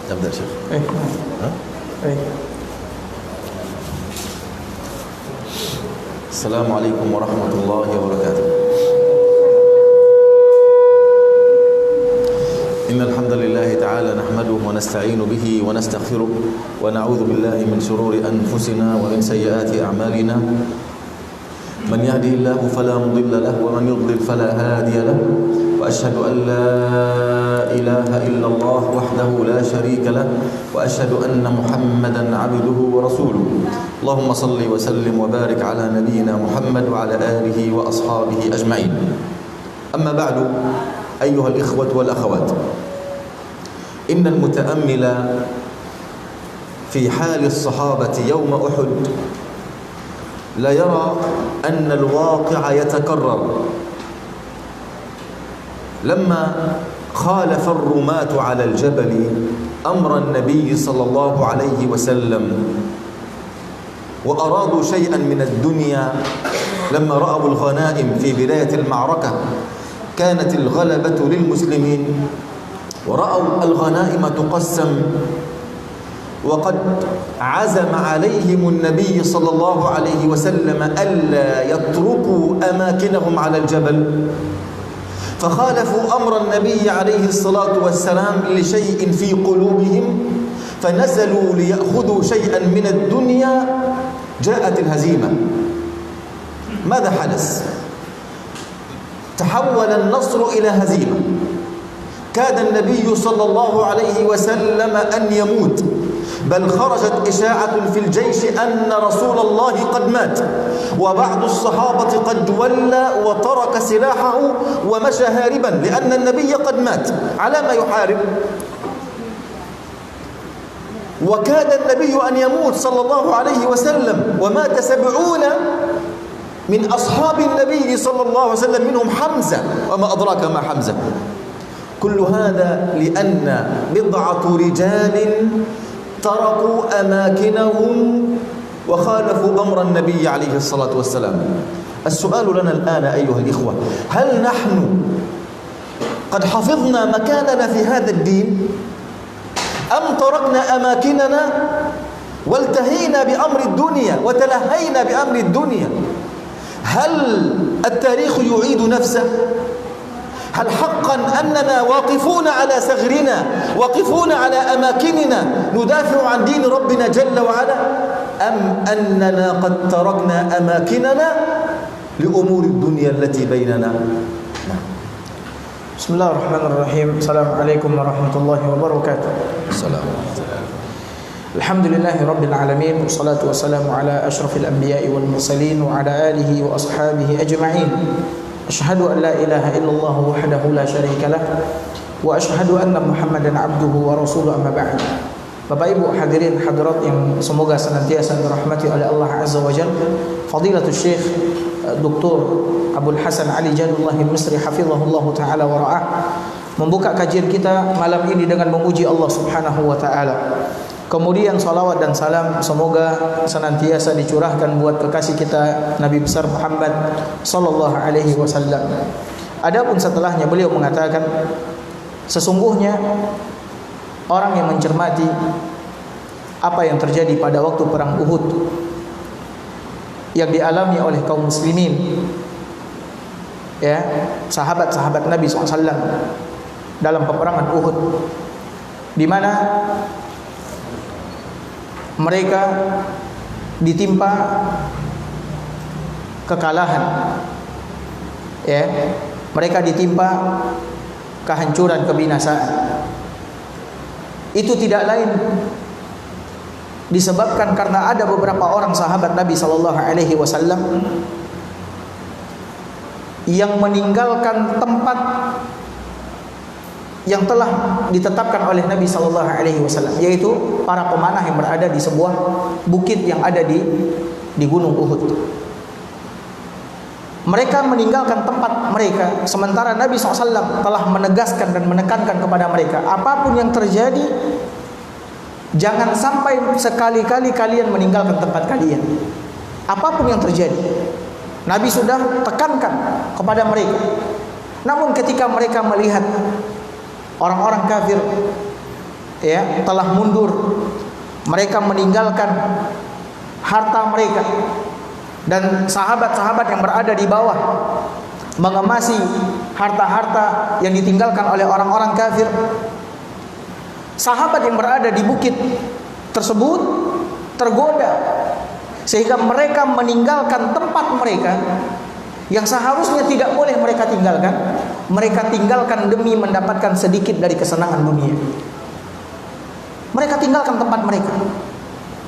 نبدأ شيخ. السلام عليكم ورحمة الله وبركاته. إن الحمد لله تعالى نحمده ونستعين به ونستغفره ونعوذ بالله من شرور أنفسنا ومن سيئات أعمالنا. من يهده الله فلا مضل له ومن يضلل فلا هادي له، وأشهد أن لا إله إلا الله وحده لا شريك له، وأشهد أن محمدا عبده ورسوله. اللهم صل وسلم وبارك على نبينا محمد وعلى آله وأصحابه أجمعين. أما بعد، أيها الإخوة والأخوات، إن المتأمل في حال الصحابة يوم أحد لا يرى أن الواقع يتكرر. لما خالف الرماة على الجبل أمر النبي صلى الله عليه وسلم وأرادوا شيئا من الدنيا، لما رأوا الغنائم في بداية المعركة كانت الغلبة للمسلمين، ورأوا الغنائم تقسم، وقد عزم عليهم النبي صلى الله عليه وسلم ألا يتركوا أماكنهم على الجبل، فخالفوا أمر النبي عليه الصلاة والسلام لشيء في قلوبهم، فنزلوا ليأخذوا شيئا من الدنيا. جاءت الهزيمة. ماذا حدث؟ تحول النصر إلى هزيمة. كاد النبي صلى الله عليه وسلم أن يموت، بل خرجت إشاعة في الجيش أن رسول الله قد مات، وبعض الصحابة قد ولى وترك سلاحه ومشى هاربا، لأن النبي قد مات. على ما يحارب؟ وكاد النبي أن يموت صلى الله عليه وسلم، ومات 70 من أصحاب النبي صلى الله عليه وسلم، منهم حمزة، وما أدراك ما حمزة. كل هذا لأن بضعة رجال تركوا أماكنهم وخالفوا أمر النبي عليه الصلاة والسلام. السؤال لنا الآن أيها الإخوة، هل نحن قد حفظنا مكاننا في هذا الدين، أم تركنا أماكننا والتهينا بأمر الدنيا وتلهينا بأمر الدنيا؟ هل التاريخ يعيد نفسه؟ هل حقا أننا واقفون على ثغرنا، واقفون على أماكننا ندافع عن دين ربنا جل وعلا، أم أننا قد تركنا أماكننا لأمور الدنيا التي بيننا؟ بسم الله الرحمن الرحيم. السلام عليكم ورحمة الله وبركاته. السلام. الحمد لله رب العالمين، والصلاة والسلام على أشرف الأنبياء والمرسلين وعلى آله وأصحابه أجمعين. أشهد أن لا إله إلا الله وحده لا شريك له، وأشهد أن محمدا عبده ورسوله. أما بعد. Bapak Ibu hadirin hadirat yang semoga senantiasa dirahmati oleh Allah Azza wa Jalla, Fadilatul Syekh Dr. Abdul Hasan Ali Jadullah Misri hafizahullah taala wa ra'ah membuka kajian kita malam ini dengan memuji Allah Subhanahu wa taala. Kemudian salawat dan salam semoga senantiasa dicurahkan buat kekasih kita Nabi besar Muhammad sallallahu alaihi wasallam. Adapun setelahnya beliau mengatakan, sesungguhnya orang yang mencermati apa yang terjadi pada waktu perang Uhud yang dialami oleh kaum muslimin, ya, sahabat-sahabat Nabi SAW dalam peperangan Uhud, di mana mereka ditimpa kekalahan, ya, mereka ditimpa kehancuran, kebinasaan. Itu tidak lain disebabkan karena ada beberapa orang sahabat Nabi sallallahu alaihi wasallam yang meninggalkan tempat yang telah ditetapkan oleh Nabi sallallahu alaihi wasallam, yaitu para pemanah yang berada di sebuah bukit yang ada di Gunung Uhud. Mereka meninggalkan tempat mereka, sementara Nabi SAW telah menegaskan dan menekankan kepada mereka, apapun yang terjadi, jangan sampai sekali-kali kalian meninggalkan tempat kalian. Apapun yang terjadi, Nabi sudah tekankan kepada mereka. Namun ketika mereka melihat orang-orang kafir ya telah mundur. Mereka meninggalkan harta mereka, dan sahabat-sahabat yang berada di bawah mengemasi harta-harta yang ditinggalkan oleh orang-orang kafir. Sahabat yang berada di bukit tersebut tergoda, sehingga mereka meninggalkan tempat mereka yang seharusnya tidak boleh mereka tinggalkan. Mereka tinggalkan demi mendapatkan sedikit dari kesenangan dunia. Mereka tinggalkan tempat mereka,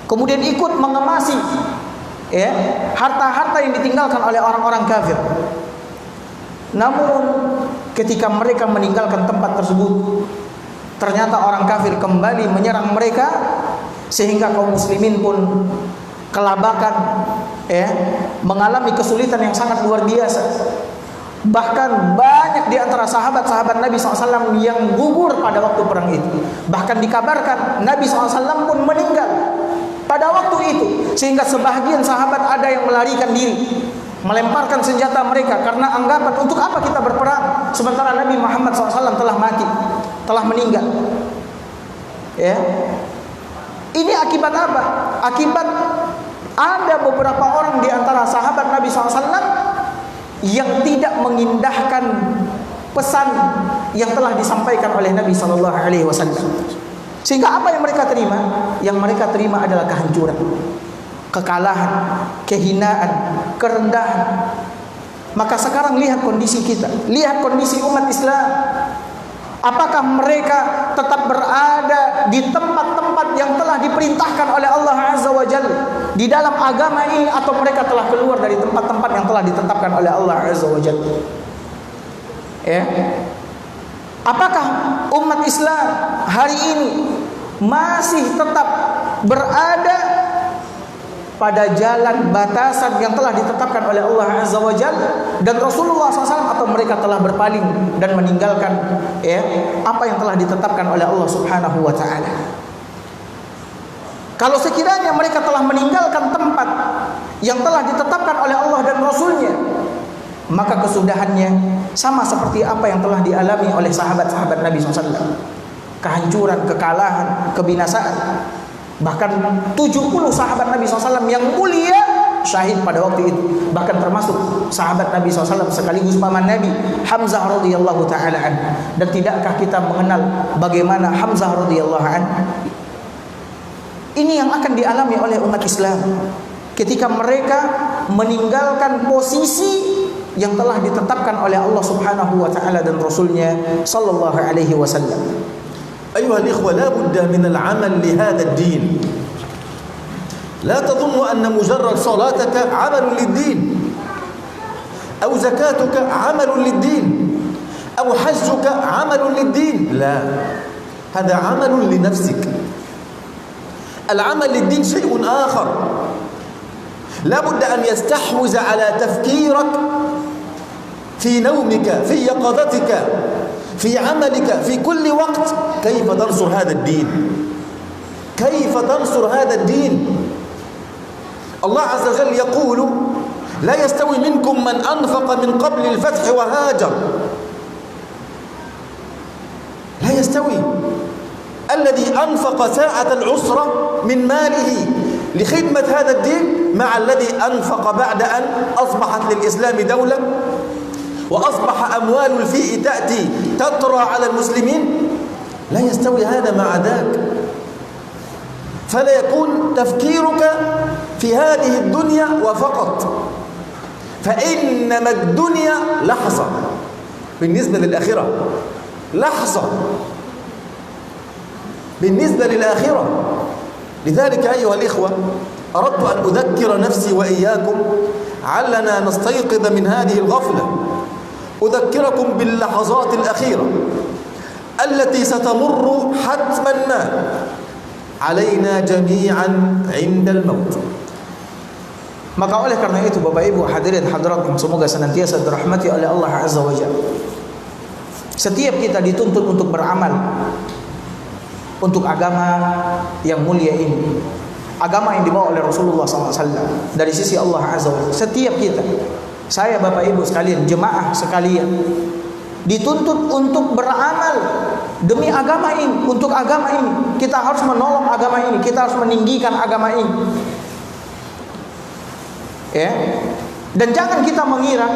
kemudian ikut mengemasi ya harta-harta yang ditinggalkan oleh orang-orang kafir. Namun ketika mereka meninggalkan tempat tersebut, ternyata orang kafir kembali menyerang mereka, sehingga kaum muslimin pun kelabakan, ya, mengalami kesulitan yang sangat luar biasa. Bahkan banyak di antara sahabat-sahabat Nabi SAW yang gugur pada waktu perang itu. Bahkan dikabarkan Nabi SAW pun meninggal pada waktu itu, sehingga sebahagian sahabat ada yang melarikan diri, melemparkan senjata mereka karena anggapan, untuk apa kita berperang sementara Nabi Muhammad SAW telah mati, telah meninggal. Ya, ini akibat apa? Akibat ada beberapa orang di antara sahabat Nabi SAW yang tidak mengindahkan pesan yang telah disampaikan oleh Nabi SAW. Sehingga apa yang mereka terima? Yang mereka terima adalah kehancuran, kekalahan, kehinaan, kerendahan. Maka sekarang lihat kondisi kita, lihat kondisi umat Islam. Apakah mereka tetap berada di tempat-tempat yang telah diperintahkan oleh Allah Azza wa Jalla di dalam agama ini, atau mereka telah keluar dari tempat-tempat yang telah ditetapkan oleh Allah Azza wa Jalla? Ya. Apakah umat Islam hari ini masih tetap berada pada jalan batasan yang telah ditetapkan oleh Allah Azza wa Jalla dan Rasulullah SAW, atau mereka telah berpaling dan meninggalkan ya apa yang telah ditetapkan oleh Allah Subhanahu wa taala? Kalau sekiranya mereka telah meninggalkan tempat yang telah ditetapkan oleh Allah dan Rasulnya, maka kesudahannya sama seperti apa yang telah dialami oleh sahabat-sahabat Nabi SAW. Kehancuran, kekalahan, kebinasaan. Bahkan 70 sahabat Nabi SAW yang mulia syahid pada waktu itu. Bahkan termasuk sahabat Nabi SAW sekaligus paman Nabi, Hamzah radhiyallahu ta'ala anhu. Dan tidakkah kita mengenal bagaimana Hamzah radhiyallahu anhu? Ini yang akan dialami oleh umat Islam ketika mereka meninggalkan posisi yang telah ditetapkan oleh Allah Subhanahu wa taala dan Rasulnya sallallahu alaihi wasallam. أيها الإخوة، لا بد من العمل لهذا الدين. لا تظن أن مجرد صلاتك عمل للدين، أو زكاتك عمل للدين، أو حجك عمل للدين. لا، هذا عمل لنفسك. العمل للدين شيء آخر. لا بد أن يستحوذ على تفكيرك في نومك، في يقظتك، في عملك، في كل وقت. كيف تنصر هذا الدين؟ كيف تنصر هذا الدين؟ الله عز وجل يقول: لا يستوي منكم من أنفق من قبل الفتح وهاجر. لا يستوي الذي أنفق ساعة العسرة من ماله لخدمة هذا الدين مع الذي أنفق بعد أن أصبحت للإسلام دولة وأصبح أموال الفيء تأتي تطرى على المسلمين. لا يستوي هذا مع ذاك. فلا يكون تفكيرك في هذه الدنيا وفقط، فإنما الدنيا لحظة بالنسبة للآخرة، لحظة بالنسبة للآخرة. لذلك أيها الإخوة، أردت أن أذكر نفسي وإياكم علنا نستيقظ من هذه الغفلة. أذكركم باللحظات الأخيرة التي ستمر حتما ما علينا جميعا عند الموت. Maka oleh karena itu Bapak Ibu hadirin hadirat yang semoga senantiasa dirahmati oleh Allah Azza wa Jalla, setiap kita dituntut untuk beramal untuk agama yang mulia ini, agama yang dibawa oleh Rasulullah SAW dari sisi Allah Azza wa Jalla. Setiap kita, saya Bapak Ibu sekalian, jemaah sekalian, dituntut untuk beramal demi agama ini, untuk agama ini. Kita harus menolong agama ini, kita harus meninggikan agama ini. Ya. Dan jangan kita mengira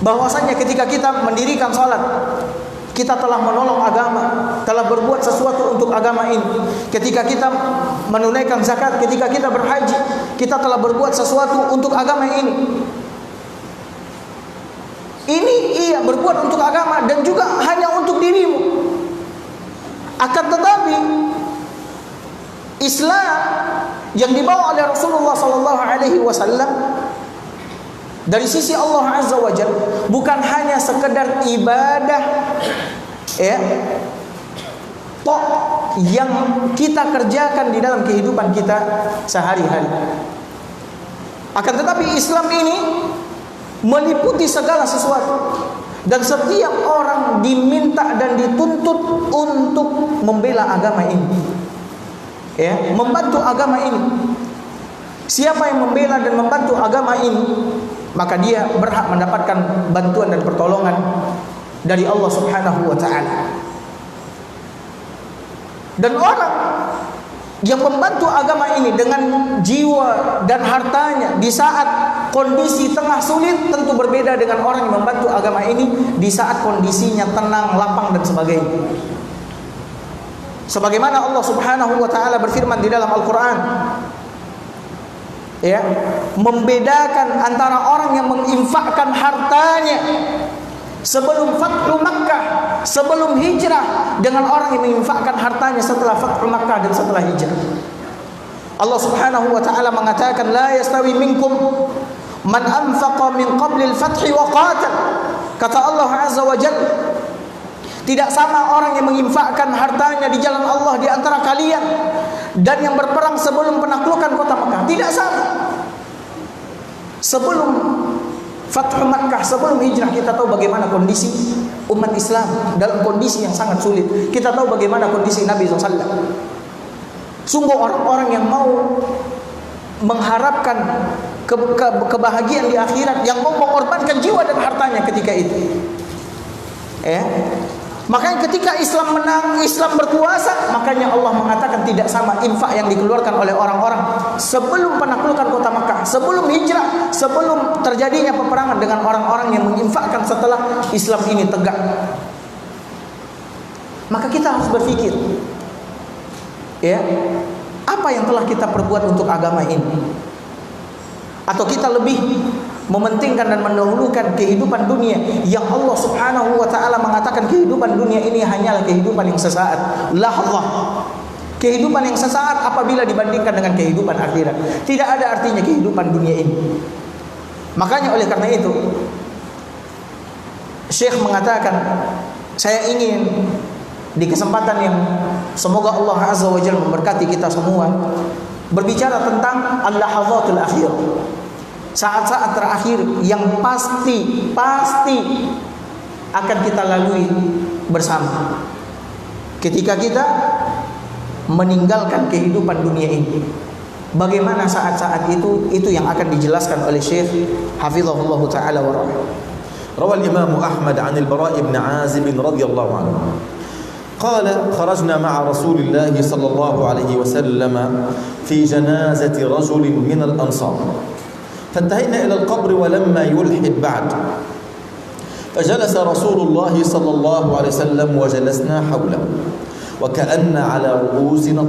bahwasanya ketika kita mendirikan salat, kita telah menolong agama, telah berbuat sesuatu untuk agama ini. Ketika kita menunaikan zakat, ketika kita berhaji, kita telah berbuat sesuatu untuk agama ini. Ini iya berbuat untuk agama dan juga hanya untuk dirimu. Akan tetapi Islam yang dibawa oleh Rasulullah sallallahu alaihi wasallam dari sisi Allah Azza wa Jalla bukan hanya sekedar ibadah ya tok yang kita kerjakan di dalam kehidupan kita sehari-hari. Akan tetapi Islam ini meliputi segala sesuatu, dan setiap orang diminta dan dituntut untuk membela agama ini, ya, membantu agama ini. Siapa yang membela dan membantu agama ini, maka dia berhak mendapatkan bantuan dan pertolongan dari Allah Subhanahu wa taala. Dan orang yang membantu agama ini dengan jiwa dan hartanya di saat kondisi tengah sulit tentu berbeda dengan orang yang membantu agama ini di saat kondisinya tenang, lapang dan sebagainya. Sebagaimana Allah Subhanahu wa taala berfirman di dalam Al-Qur'an, ya, membedakan antara orang yang menginfakkan hartanya sebelum Fathu Makkah, sebelum hijrah, dengan orang yang menginfakkan hartanya setelah Fathu Makkah dan setelah hijrah. Allah Subhanahu wa taala mengatakan, la yastawi minkum man anfaqa min qabli al-fathi wa qatal. Kata Allah Azza wa Jalla, tidak sama orang yang menginfakkan hartanya di jalan Allah di antara kalian dan yang berperang sebelum penaklukan kota Makkah. Tidak sama. Sebelum Fathu Makkah, sebelum hijrah, kita tahu bagaimana kondisi umat Islam dalam kondisi yang sangat sulit. Kita tahu bagaimana kondisi Nabi SAW. Sungguh orang-orang yang mau mengharapkan kebahagiaan di akhirat, yang mau mengorbankan jiwa dan hartanya ketika itu. Makanya ketika Islam menang, Islam berkuasa, makanya Allah mengatakan tidak sama infak yang dikeluarkan oleh orang-orang sebelum penaklukan kota Makkah, sebelum hijrah, sebelum terjadinya peperangan, dengan orang-orang yang menginfakkan setelah Islam ini tegak. Maka kita harus berpikir, ya, apa yang telah kita perbuat untuk agama ini? Atau kita lebih mementingkan dan mendahulukan kehidupan dunia yang Allah Subhanahu wa taala mengatakan kehidupan dunia ini hanyalah kehidupan yang sesaat, lahzah. Kehidupan yang sesaat apabila dibandingkan dengan kehidupan akhirat. Tidak ada artinya kehidupan dunia ini. Makanya oleh karena itu Syekh mengatakan, saya ingin di kesempatan yang semoga Allah Azza wa Jalla memberkati kita semua, berbicara tentang al-lahazatul akhir, saat-saat terakhir yang pasti akan kita lalui bersama ketika kita meninggalkan kehidupan dunia ini. Bagaimana saat-saat itu yang akan dijelaskan oleh Syekh hafizahullah taala wa rahimah. Rawal Imam Ahmad 'an al-Bara' ibn 'Azib radhiyallahu anhu قال خرجنا مع رسول الله صلى الله عليه وسلم في جنازة رجل من الأنصار فانتهينا إلى القبر ولما يلحد بعد فجلس رسول الله صلى الله عليه وسلم وجلسنا حوله وكأن على رؤوسنا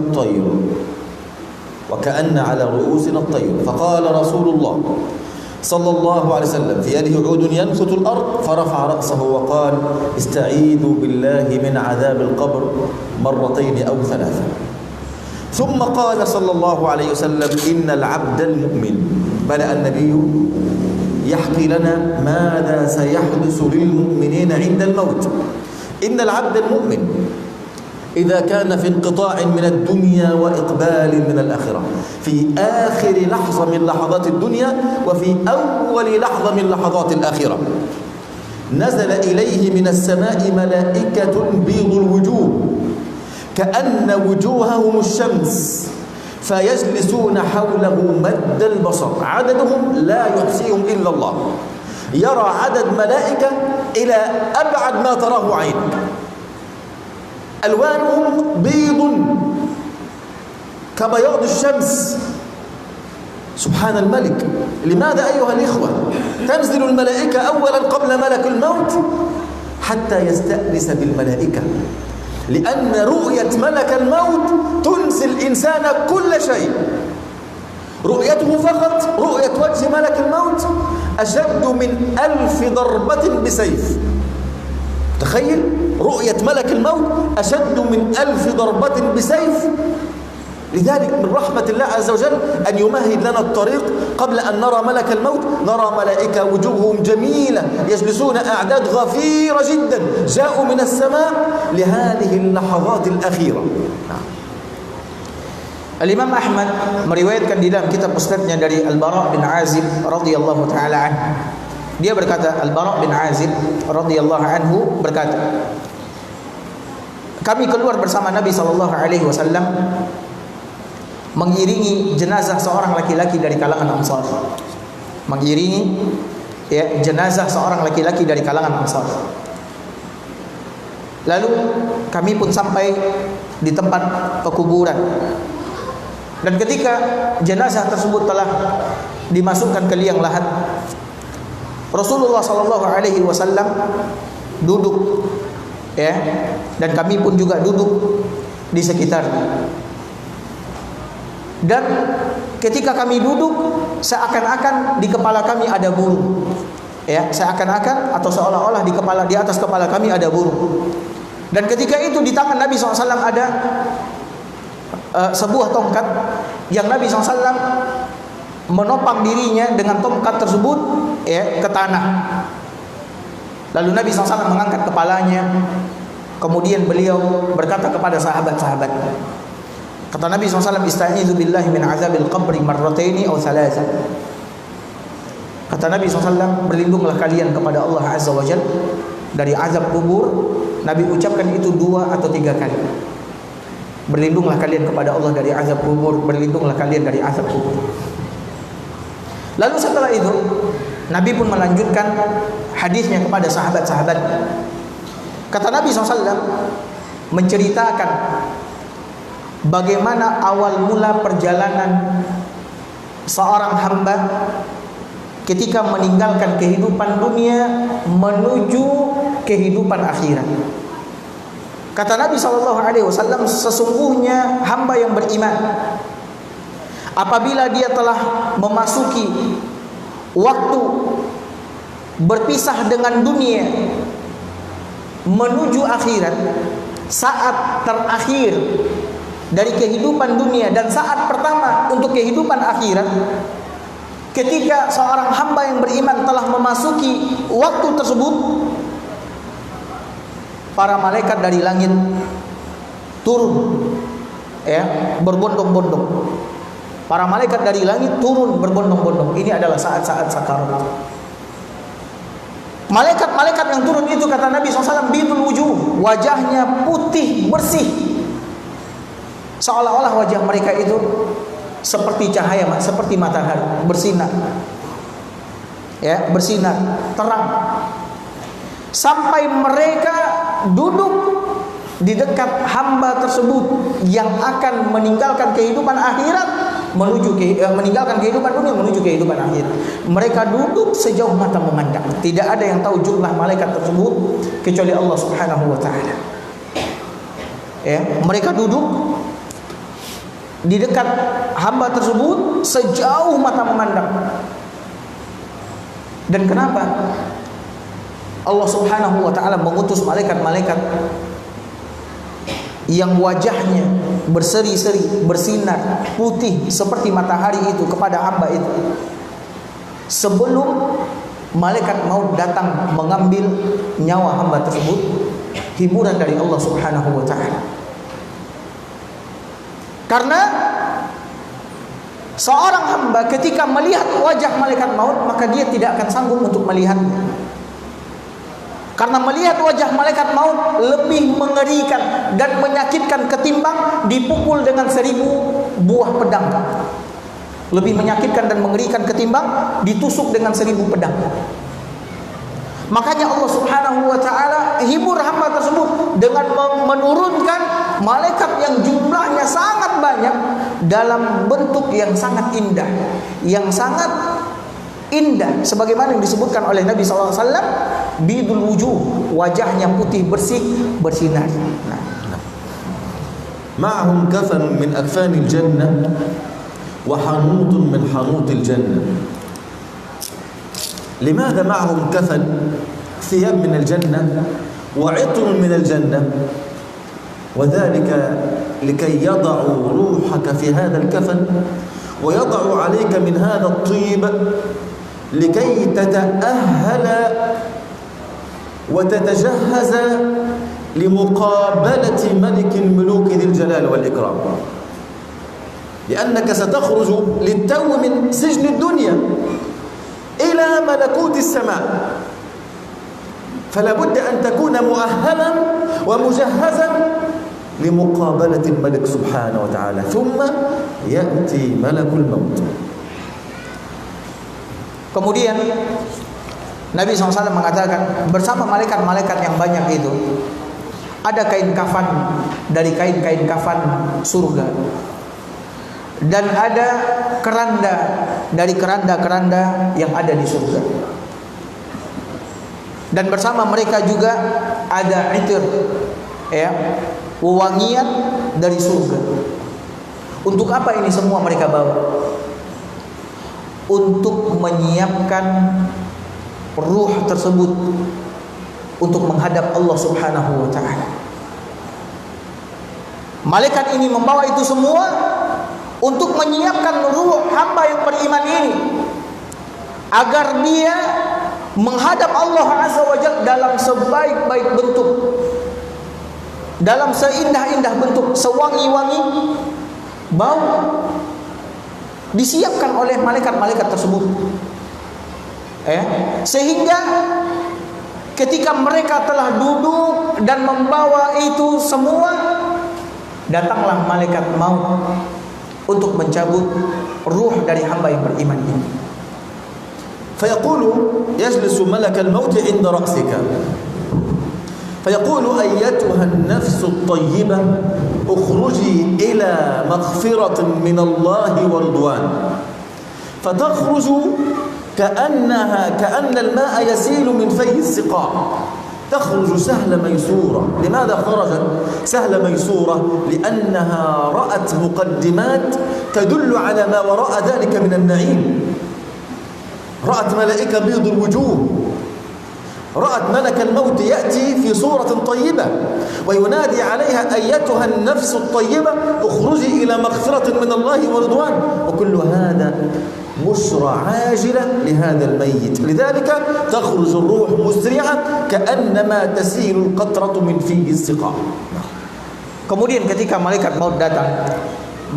الطير فقال رسول الله صلى الله عليه وسلم في يده عود ينكت الأرض فرفع رأسه وقال استعيذوا بالله من عذاب القبر مرتين أو ثلاثة ثم قال صلى الله عليه وسلم إن العبد المؤمن، بدأ النبي يحكي لنا ماذا سيحدث للمؤمنين عند الموت. إن العبد المؤمن إذا كان في انقطاع من الدنيا وإقبال من الآخرة في آخر لحظة من لحظات الدنيا وفي أول لحظة من لحظات الآخرة نزل إليه من السماء ملائكة بيض الوجوه كأن وجوههم الشمس فيجلسون حوله مد البصر عددهم لا يحصيهم إلا الله، يرى عدد ملائكة إلى أبعد ما تراه عينك. ألوانهم بيض كبياض الشمس. سبحان الملك. لماذا أيها الإخوة تنزل الملائكة أولا قبل ملك الموت حتى يستأنس بالملائكة؟ لأن رؤية ملك الموت تنسي الإنسان كل شيء. رؤيته فقط، رؤية وجه ملك الموت أشد من 1000 ضربة بسيف. تخيل رؤية ملك الموت أشد من 1000 ضربة بسيف. لذلك من رحمة الله عز وجل أن يمهد لنا الطريق قبل أن نرى ملك الموت. نرى ملائكة وجوههم جميلة يجلسون أعداد غفيرة جدا جاءوا من السماء لهذه اللحظات الأخيرة. Al-Imam Ahmad meriwayatkan di dalam kitab musnadnya dari Al-Bara' bin Azib radhiyallahu taala anhu. Dia berkata, Al-Bara' bin Azib radhiyallahu anhu berkata, kami keluar bersama Nabi sallallahu alaihi wasallam mengiringi jenazah seorang laki-laki dari kalangan Ansar. Mengiringi jenazah seorang laki-laki dari kalangan Ansar. Lalu kami pun sampai di tempat pekuburan. Dan ketika jenazah tersebut telah dimasukkan ke liang lahat, Rasulullah sallallahu alaihi wasallam duduk dan kami pun juga duduk di sekitarnya. Dan ketika kami duduk, seakan-akan di kepala kami ada burung. Seakan-akan atau seolah-olah di atas kepala kami ada burung. Dan ketika itu di tangan Nabi SAW ada sebuah tongkat yang Nabi SAW menopang dirinya dengan tongkat tersebut ke tanah. Lalu Nabi SAW mengangkat kepalanya. Kemudian beliau berkata kepada sahabat-sahabat, kata Nabi SAW, "Ista'idzu billahi min azabil qabri marrataini aw thalatha." Kata Nabi SAW, berlindunglah kalian kepada Allah Azza wa Jalla dari azab kubur. Nabi ucapkan itu 2 atau 3 kali. Berlindunglah kalian kepada Allah dari azab kubur, berlindunglah kalian dari azab kubur. Lalu setelah itu Nabi pun melanjutkan hadisnya kepada sahabat-sahabat. Kata Nabi SAW menceritakan bagaimana awal mula perjalanan seorang hamba ketika meninggalkan kehidupan dunia menuju kehidupan akhirat. Kata Nabi SAW, sesungguhnya hamba yang beriman apabila dia telah memasuki waktu berpisah dengan dunia menuju akhirat, saat terakhir dari kehidupan dunia dan saat pertama untuk kehidupan akhirat, ketika seorang hamba yang beriman telah memasuki waktu tersebut, para malaikat dari langit turun berbondong-bondong. Para malaikat dari langit turun berbondong-bondong. Ini adalah saat-saat sakarat. Malaikat-malaikat yang turun itu, kata Nabi SAW, bidul wujuh, wajahnya putih bersih, seolah-olah wajah mereka itu seperti cahaya, seperti matahari, bersinar, bersinar terang. Sampai mereka duduk di dekat hamba tersebut yang akan meninggalkan kehidupan akhirat meninggalkan kehidupan dunia menuju kehidupan akhirat. Mereka duduk sejauh mata memandang. Tidak ada yang tahu jumlah malaikat tersebut kecuali Allah Subhanahu wa taala. Mereka duduk di dekat hamba tersebut sejauh mata memandang. Dan kenapa Allah Subhanahu wa taala mengutus malaikat-malaikat yang wajahnya berseri-seri, bersinar, putih seperti matahari itu kepada hamba itu, sebelum malaikat maut datang mengambil nyawa hamba tersebut? Hiburan dari Allah Subhanahu wa taala. Karena seorang hamba ketika melihat wajah malaikat maut, maka dia tidak akan sanggup untuk melihatnya. Karena melihat wajah malaikat maut lebih mengerikan dan menyakitkan ketimbang dipukul dengan 1000 buah pedang. Lebih menyakitkan dan mengerikan ketimbang ditusuk dengan 1000 pedang. Makanya Allah Subhanahu wa taala hibur hamba tersebut dengan menurunkan malaikat yang jumlahnya sangat banyak dalam bentuk yang sangat indah, sebagaimana yang disebutkan oleh Nabi sallallahu alaihi wasallam, bidul wujuh, wajahnya putih bersih, bersinar. Ma'ahum kafanun min akfanil jannah wa hanutun min hanutil jannah. لماذا معهم كفن ثياب من الجنة وعطر من الجنة؟ وذلك لكي يضعوا روحك في هذا الكفن ويضعوا عليك من هذا الطيب لكي تتأهل وتتجهز لمقابلة ملك الملوك ذي الجلال والإكرام، لأنك ستخرج للتو من سجن الدنيا إلى ملكوت السماء، فلا بد أن تكون مؤهلا ومجهزا لمقابلة الملك سبحانه وتعالى، ثم يأتي ملك الموت. Kemudian Nabi SAW mengatakan, bersama malaikat-malaikat yang banyak itu ada kain kafan dari kain-kain kafan surga, dan ada keranda dari keranda-keranda yang ada di surga. Dan bersama mereka juga ada itir, wewangian dari surga. Untuk apa ini semua mereka bawa? Untuk menyiapkan ruh tersebut untuk menghadap Allah Subhanahu wa taala. Malaikat ini membawa itu semua untuk menyiapkan ruh hamba yang beriman ini agar dia menghadap Allah Azza wa Jalla dalam sebaik-baik bentuk, dalam seindah-indah bentuk, sewangi-wangi bau disiapkan oleh malaikat-malaikat tersebut. Sehingga ketika mereka telah duduk dan membawa itu semua, datanglah malaikat maut untuk mencabut ruh dari hamba yang beriman ini. فيقول يجلس ملك الموت عند رأسك فيقول أيتها النفس الطيبة اخرجي إلى مغفرة من الله ورضوان، فتخرج كأن الماء يسيل من في السقاء، تخرج سهلة ميسورة. لماذا خرجت سهلة ميسورة؟ لأنها رأت مقدمات تدل على ما وراء ذلك من النعيم. رأت ملائكة بيض الوجوه، رأت ملك الموت يأتي في صورة طيبة وينادي عليها أيتها النفس الطيبة اخرجي إلى مغفرة من الله ورضوان، وكل هذا بشرى عاجلة لهذا الميت. لذلك تخرج الروح مسرعة كأنما تسيل القطرة من فيه السقاء. Kemudian ketika malaikat maut datang,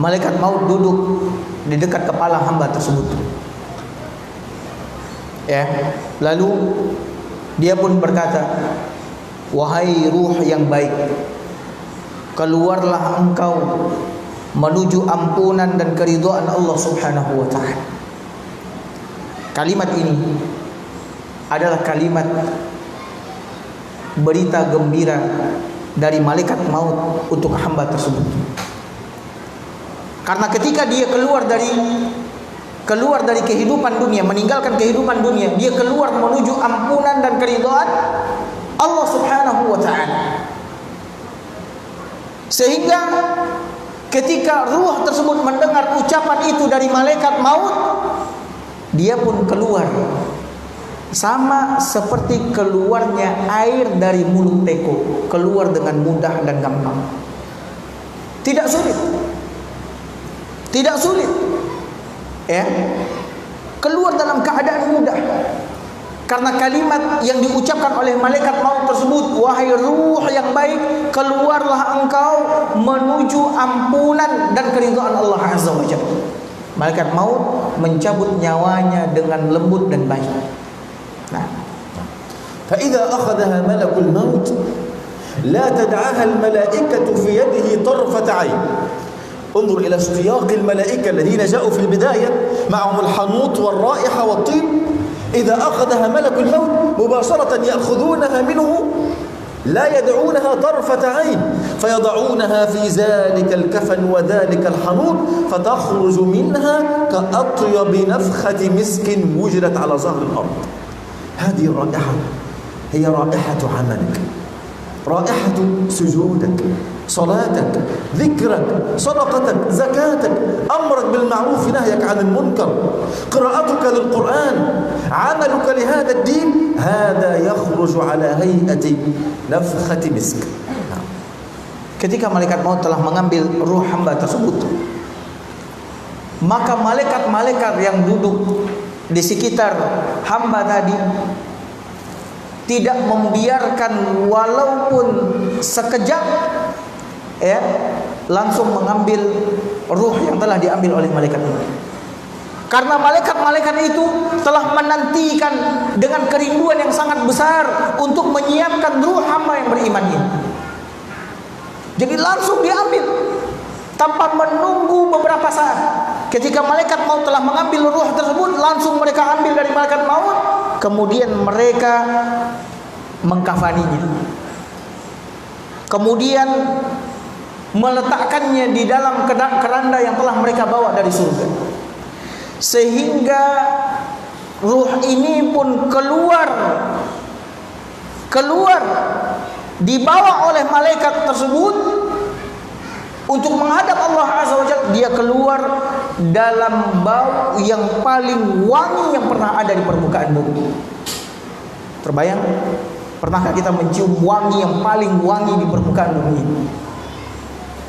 malaikat maut duduk di dekat kepala hamba tersebut. Lalu dia pun berkata, wahai ruh yang baik, keluarlah engkau menuju ampunan dan keridhaan Allah Subhanahu wa taala. Kalimat ini adalah kalimat berita gembira dari malaikat maut untuk hamba tersebut. Karena ketika dia keluar dari kehidupan dunia, meninggalkan kehidupan dunia, dia keluar menuju ampunan dan keridhaan Allah Subhanahu wa taala. Sehingga ketika ruh tersebut mendengar ucapan itu dari malaikat maut, dia pun keluar sama seperti keluarnya air dari mulut teko, keluar dengan mudah dan gampang. Tidak sulit. Keluar dalam keadaan mudah. Karena kalimat yang diucapkan oleh malaikat maut tersebut, wahai ruh yang baik, keluarlah engkau menuju ampunan dan keridhaan Allah Azza wa Jalla. Malaikat maut mencabut nyawanya dengan lembut dan baik. فإذا أخذها ملك الموت لا تدعها الملائكة في يده طرفة عين. انظر إلى اشتياق الملائكة الذين جاءوا في البداية معهم الحنوط والرائحة والطيب، إذا أخذها ملك الموت مباشرة يأخذونها منه لا يدعونها طرفة عين فيضعونها في ذلك الكفن وذلك الحنوط فتخرج منها كأطيب نفخة مسك وجدت على ظهر الأرض. هذه الرائحة هي رائحة عملك، رائحة سجودك، صلاتك، ذكرك، صدقتك، زكاتك، أمرك بالمعروف نهيك عن المنكر، قراءتك للقرآن، عملك لهذا الدين، هذا يخرج على هيئة نفخة مسك. Ketika malaikat maut telah mengambil ruh hamba tersebut, maka malaikat-malaikat yang duduk di sekitar hamba tadi tidak membiarkan walaupun sekejap, ya, langsung mengambil ruh yang telah diambil oleh malaikat itu. Karena malaikat-malaikat itu telah menantikan dengan kerinduan yang sangat besar untuk menyiapkan ruh hamba yang beriman ini. Jadi langsung diambil tanpa menunggu beberapa saat. Ketika malaikat maut telah mengambil ruh tersebut, langsung mereka ambil dari malaikat maut, kemudian mereka mengkafaninya, kemudian meletakkannya di dalam keranda yang telah mereka bawa dari surga, sehingga ruh ini pun keluar dibawa oleh malaikat tersebut untuk menghadap Allah Azza wa Jalla. Dia keluar dalam bau yang paling wangi yang pernah ada di permukaan bumi. Terbayang? Pernahkah kita mencium wangi yang paling wangi di permukaan bumi?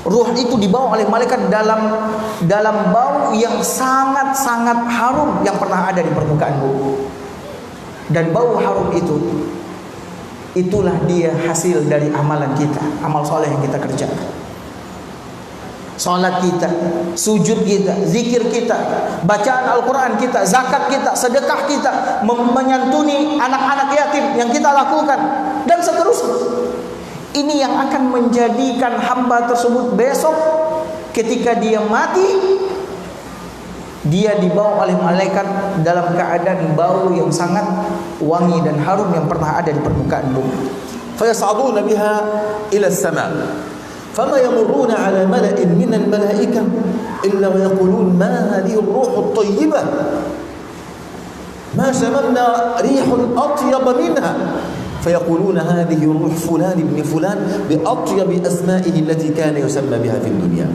Ruh itu dibawa oleh malaikat dalam bau yang sangat-sangat harum yang pernah ada di permukaan bumi. Dan bau harum itulah dia hasil dari amalan kita, amal soleh yang kita kerjakan. Salat kita, sujud kita, zikir kita, bacaan Al-Quran kita, zakat kita, sedekah kita, menyantuni anak-anak yatim yang kita lakukan, dan seterusnya. Ini yang akan menjadikan hamba tersebut besok ketika dia mati, dia dibawa oleh malaikat dalam keadaan bau yang sangat wangi dan harum yang pernah ada di permukaan bumi. Fayas'aduna biha ila as-sama'. فما يمرون على ملأ من الملائكة إلا ويقولون ما هذه الروح الطيبة ما شممنا ريح أطيب منها فيقولون هذه روح فلان ابن فلان بأطيب أسمائه التي كان يسمى بها في الدنيا.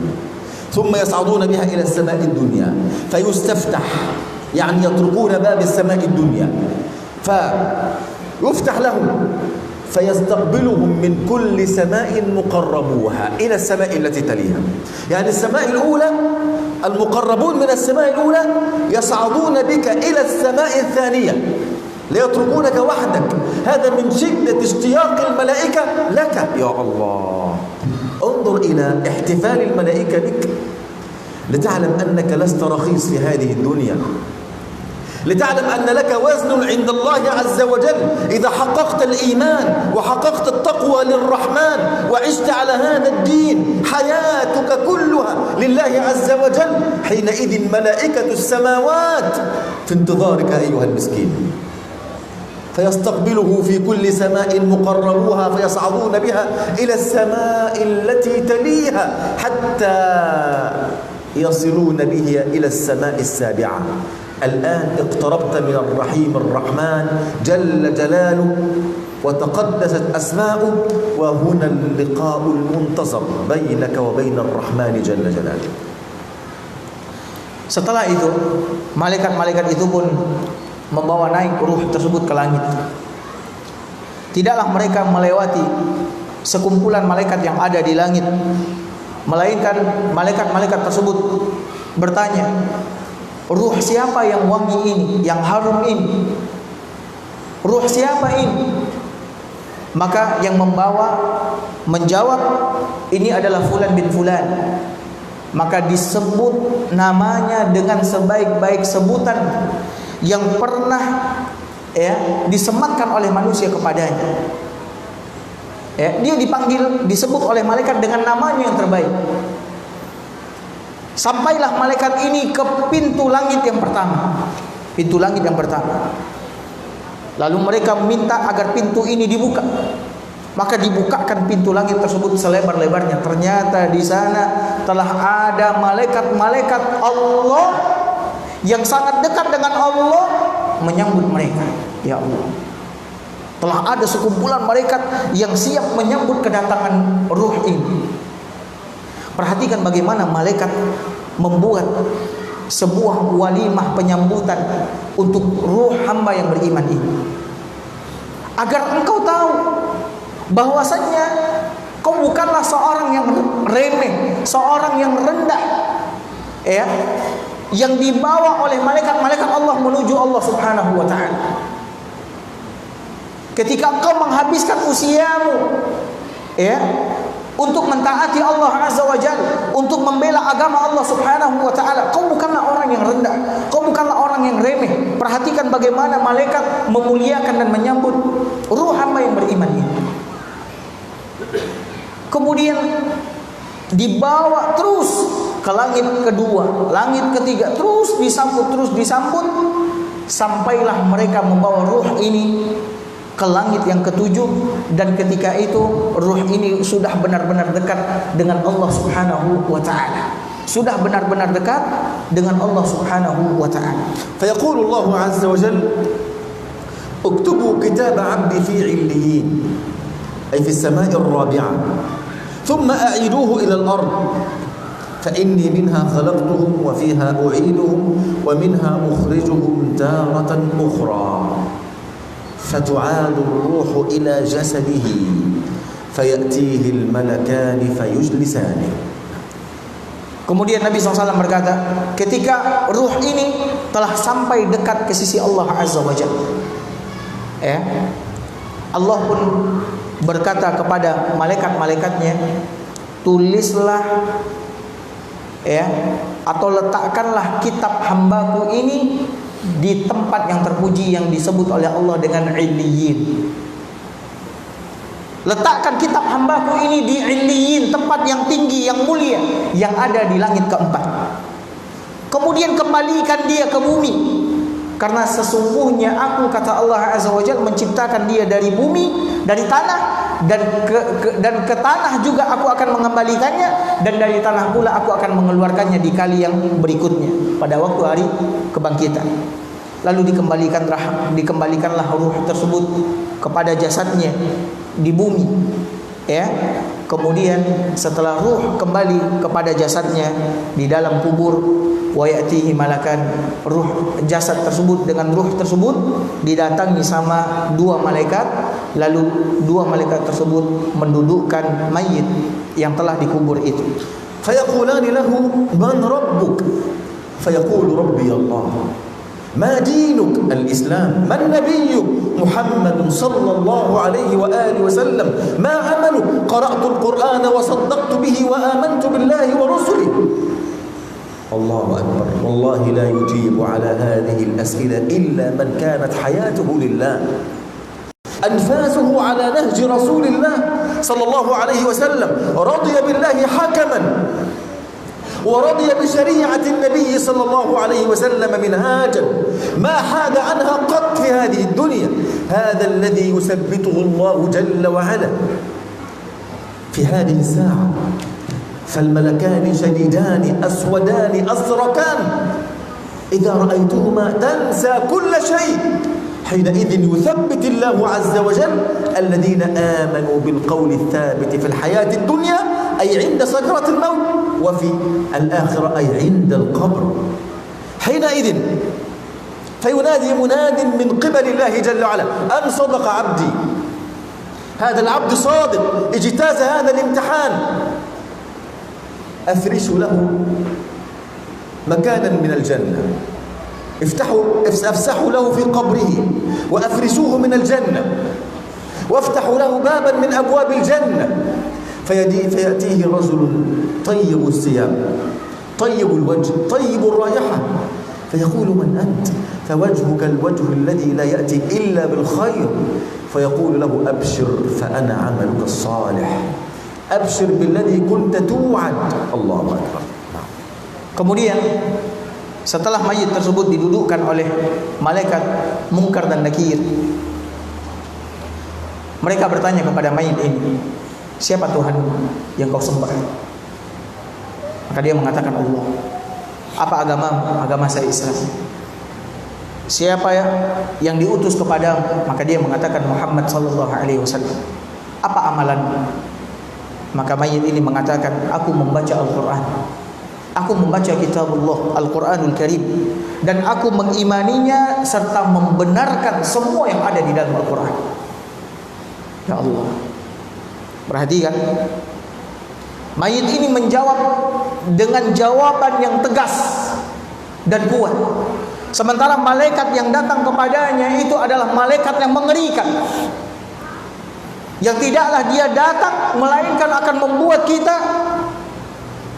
ثم يصعدون بها إلى السماء الدنيا فيستفتح، يعني يطرقون باب السماء الدنيا فيفتح لهم فيستقبلهم من كل سماء مقربوها إلى السماء التي تليها. يعني السماء الأولى المقربون من السماء الأولى يصعدون بك إلى السماء الثانية ليتركونك وحدك. هذا من شدة اشتياق الملائكة لك. يا الله، انظر إلى احتفال الملائكة بك لتعلم أنك لست رخيص في هذه الدنيا، لتعلم أن لك وزن عند الله عز وجل. إذا حققت الإيمان وحققت التقوى للرحمن وعشت على هذا الدين حياتك كلها لله عز وجل، حينئذ ملائكة السماوات في انتظارك أيها المسكين. فيستقبله في كل سماء مقربوها فيصعدون بها إلى السماء التي تليها حتى يصلون به إلى السماء السابعة. الآن اقتربت من الرحيم الرحمن جل جلاله وتقدست أسماؤه، وهنا اللقاء المنتظر بينك وبين الرحمن جل جلاله. Setelah itu, malaikat-malaikat itu pun membawa naik ruh tersebut ke langit. Tidaklah mereka melewati sekumpulan malaikat yang ada di langit, melainkan malaikat-malaikat tersebut bertanya, ruh siapa yang wangi ini, yang harum ini? Ruh siapa ini? Maka yang membawa menjawab, ini adalah fulan bin fulan. Maka disebut namanya dengan sebaik-baik sebutan yang pernah disematkan oleh manusia kepadanya. Dia dipanggil, disebut oleh malaikat dengan namanya yang terbaik. Sampailah malaikat ini ke pintu langit yang pertama. Pintu langit yang pertama. Lalu mereka meminta agar pintu ini dibuka. Maka dibukakan pintu langit tersebut selebar-lebarnya. Ternyata di sana telah ada malaikat-malaikat Allah yang sangat dekat dengan Allah menyambut mereka. Ya Allah, telah ada sekumpulan malaikat yang siap menyambut kedatangan ruh ini. Perhatikan bagaimana malaikat membuat sebuah walimah penyambutan untuk ruh hamba yang beriman ini, agar engkau tahu bahwasannya kau bukanlah seorang yang remeh, seorang yang rendah, ya, yang dibawa oleh malaikat-malaikat Allah menuju Allah Subhanahu wa taala. Ketika engkau menghabiskan usiamu, ya, untuk mentaati Allah Azza wa Jalla, untuk membela agama Allah Subhanahu wa taala, kau bukanlah orang yang rendah, kau bukanlah orang yang remeh. Perhatikan bagaimana malaikat memuliakan dan menyambut ruh hamba yang beriman ini. Kemudian dibawa terus ke langit kedua, langit ketiga, terus disambut, sampailah mereka membawa ruh ini ke langit yang ketujuh. Dan ketika itu ruh ini sudah benar-benar dekat dengan Allah Subhanahu wa ta'ala, sudah benar-benar dekat dengan Allah Subhanahu wa ta'ala. Fayaqulu Allah Azza wa Jalla, uktubu kitab 'abdi fi 'illiyin, ay fi as-sama'i ar-rabi'ah, thumma a'iduhu ila al-ard, fa inni minha khalaqtuhum wa fiha u'iduhum wa minha ukhrijuhum taratan ukhra. فتعاد الروح إلى جسده فيأتيه الملكان فيجلسانه. Kemudian Nabi SAW berkata, ketika ruh ini telah sampai dekat ke sisi Allah Azza wa Jalla, Allah pun berkata kepada malaikat-malaikatnya, tulislah, atau letakkanlah kitab hambaku ini di tempat yang terpuji yang disebut oleh Allah dengan Illiyin. Letakkan kitab hambaku ini di Illiyin, tempat yang tinggi, yang mulia, yang ada di langit keempat. Kemudian kembalikan dia ke bumi, karena sesungguhnya aku, kata Allah Azza wa Jalla, menciptakan dia dari bumi, dari tanah, dan ke tanah juga aku akan mengembalikannya, dan dari tanah pula aku akan mengeluarkannya di kali yang berikutnya pada waktu hari kebangkitan. Lalu dikembalikanlah ruh tersebut kepada jasadnya di bumi, Kemudian setelah ruh kembali kepada jasadnya di dalam kubur, wa ya'tihi malakan, ruh jasad tersebut dengan ruh tersebut didatangi sama dua malaikat. Lalu dua malaikat tersebut mendudukkan mayit yang telah dikubur itu. Fayaqulani lahu man rabbuk, fayaqulu rabbi Allah. ما دينك؟ الإسلام. من نبيك؟ محمد صلى الله عليه وآله وسلم. ما عملك؟ قرأت القرآن وصدقت به وآمنت بالله ورسله. الله أكبر. والله لا يجيب على هذه الأسئلة إلا من كانت حياته لله، أنفاسه على نهج رسول الله صلى الله عليه وسلم، رضي بالله حكما ورضي بشريعة النبي صلى الله عليه وسلم منهاجا ما حاد عنها قط في هذه الدنيا. هذا الذي يثبته الله جل وعلا في هذه الساعة. فالملكان شديدان أسودان أزرقان، إذا رأيتهما تنسى كل شيء. حينئذ يثبت الله عز وجل الذين آمنوا بالقول الثابت في الحياة الدنيا، أي عند سكرة الموت، وفي الآخرة أي عند القبر. حينئذ فينادي مناد من قبل الله جل وعلا أن صدق عبدي، هذا العبد صادق، اجتاز هذا الامتحان، أفرشوا له مكانا من الجنة، افسحوا له في قبره وأفرشوه من الجنة، وافتحوا له بابا من أبواب الجنة، فيأتيه رجل طيب الثياب، طيب الوجه، طيب الرائحة، فيقول من أنت؟ فوجهك الوجه الذي لا يأتي إلا بالخير، فيقول له أبشر فأنا عملك الصالح، أبشر بالذي كنت توعد. الله أكبر. Kemudian setelah mayit tersebut didudukkan oleh malaikat Munkar dan Nakir, Mereka bertanya kepada mayit ini, siapa Tuhan yang kau sembah? Maka dia mengatakan Allah. Apa agamamu? Agama saya Islam. Siapa yang diutus kepadamu? Maka dia mengatakan Muhammad sallallahu alaihi wasallam. Apa amalanmu? Maka mayit ini mengatakan, aku membaca Al-Quran, aku membaca kitabullah Al-Quranul Karim, dan aku mengimaninya serta membenarkan semua yang ada di dalam Al-Quran. Ya Allah, perhatikan, mayit ini menjawab dengan jawaban yang tegas dan kuat. Sementara malaikat yang datang kepadanya itu adalah malaikat yang mengerikan, yang tidaklah dia datang melainkan akan membuat kita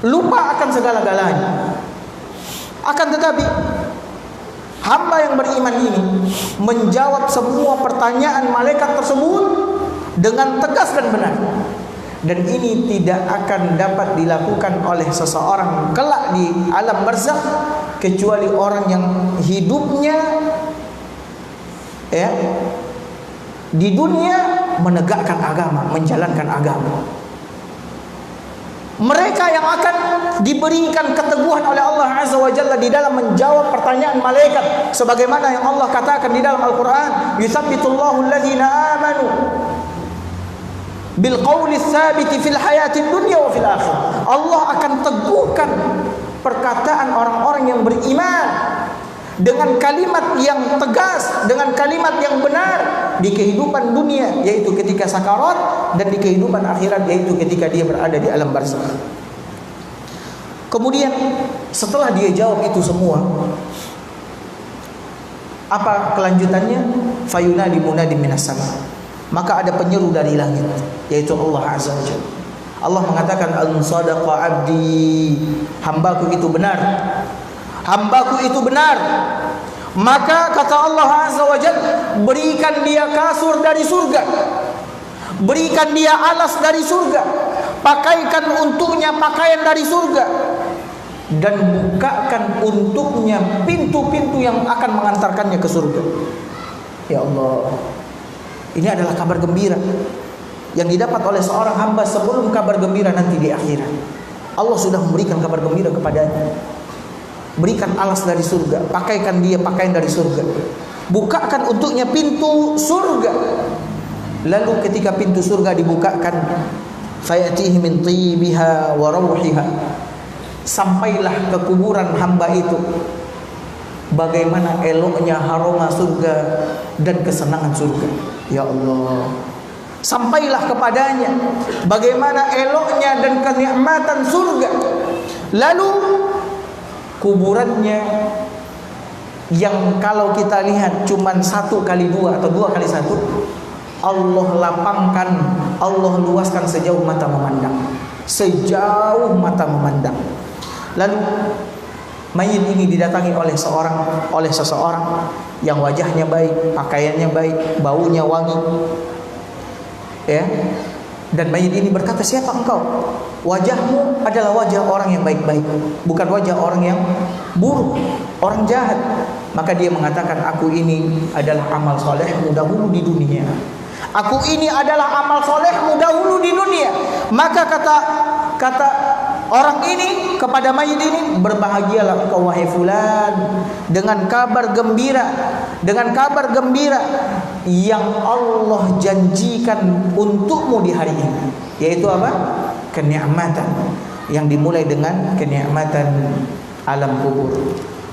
lupa akan segala-galanya. Akan tetapi hamba yang beriman ini menjawab semua pertanyaan malaikat tersebut dengan tegas dan benar. Dan ini tidak akan dapat dilakukan oleh seseorang kelak di alam barzakh kecuali orang yang hidupnya di dunia menegakkan agama, menjalankan agama. Mereka yang akan diberikan keteguhan oleh Allah Azza wa Jalla di dalam menjawab pertanyaan malaikat, sebagaimana yang Allah katakan di dalam Al-Quran, yuthabbitullahu alladhina amanu bil qawli tsabiti fil hayatid dunya wa fil akhirah. Allah akan teguhkan perkataan orang-orang yang beriman dengan kalimat yang tegas, dengan kalimat yang benar di kehidupan dunia, yaitu ketika sakarat, dan di kehidupan akhirat, yaitu ketika dia berada di alam barzakh. Kemudian setelah dia jawab itu semua, apa kelanjutannya? Fayunadi munadi minas sama. Maka ada penyeru dari langit, yaitu Allah Azza wa Jalla. Allah mengatakan, an sadaqa abdi, hambaku itu benar, hambaku itu benar. Maka kata Allah Azza wa Jalla, berikan dia kasur dari surga, berikan dia alas dari surga, pakaikan untuknya pakaian dari surga, dan bukakan untuknya pintu-pintu yang akan mengantarkannya ke surga. Ya Allah, ini adalah kabar gembira yang didapat oleh seorang hamba sebelum kabar gembira nanti di akhirat. Allah sudah memberikan kabar gembira kepadanya. Berikan alas dari surga, pakaikan dia pakaian dari surga, bukakan untuknya pintu surga. Lalu ketika pintu surga dibukakan, fayatihi min tibiha wa rawhiha, sampailah ke kuburan hamba itu bagaimana eloknya aroma surga dan kesenangan surga. Ya Allah, sampailah kepadanya bagaimana eloknya dan kenikmatan surga. Lalu kuburannya yang kalau kita lihat cuman 1 kali 2 atau 2 kali 1, Allah lapangkan, Allah luaskan sejauh mata memandang, sejauh mata memandang. Lalu mayit ini didatangi oleh seseorang yang wajahnya baik, pakaiannya baik, baunya wangi, ya. Dan mayit ini berkata, siapa engkau? Wajahmu adalah wajah orang yang baik-baik, bukan wajah orang yang buruk, orang jahat. Maka dia mengatakan, aku ini adalah amal solehmu dahulu di dunia. Aku ini adalah amal solehmu dahulu di dunia. Maka kata orang ini kepada mayit ini, berbahagialah engkau wahai fulan dengan kabar gembira, dengan kabar gembira yang Allah janjikan untukmu di hari ini, yaitu apa? Kenikmatan yang dimulai dengan kenikmatan alam kubur.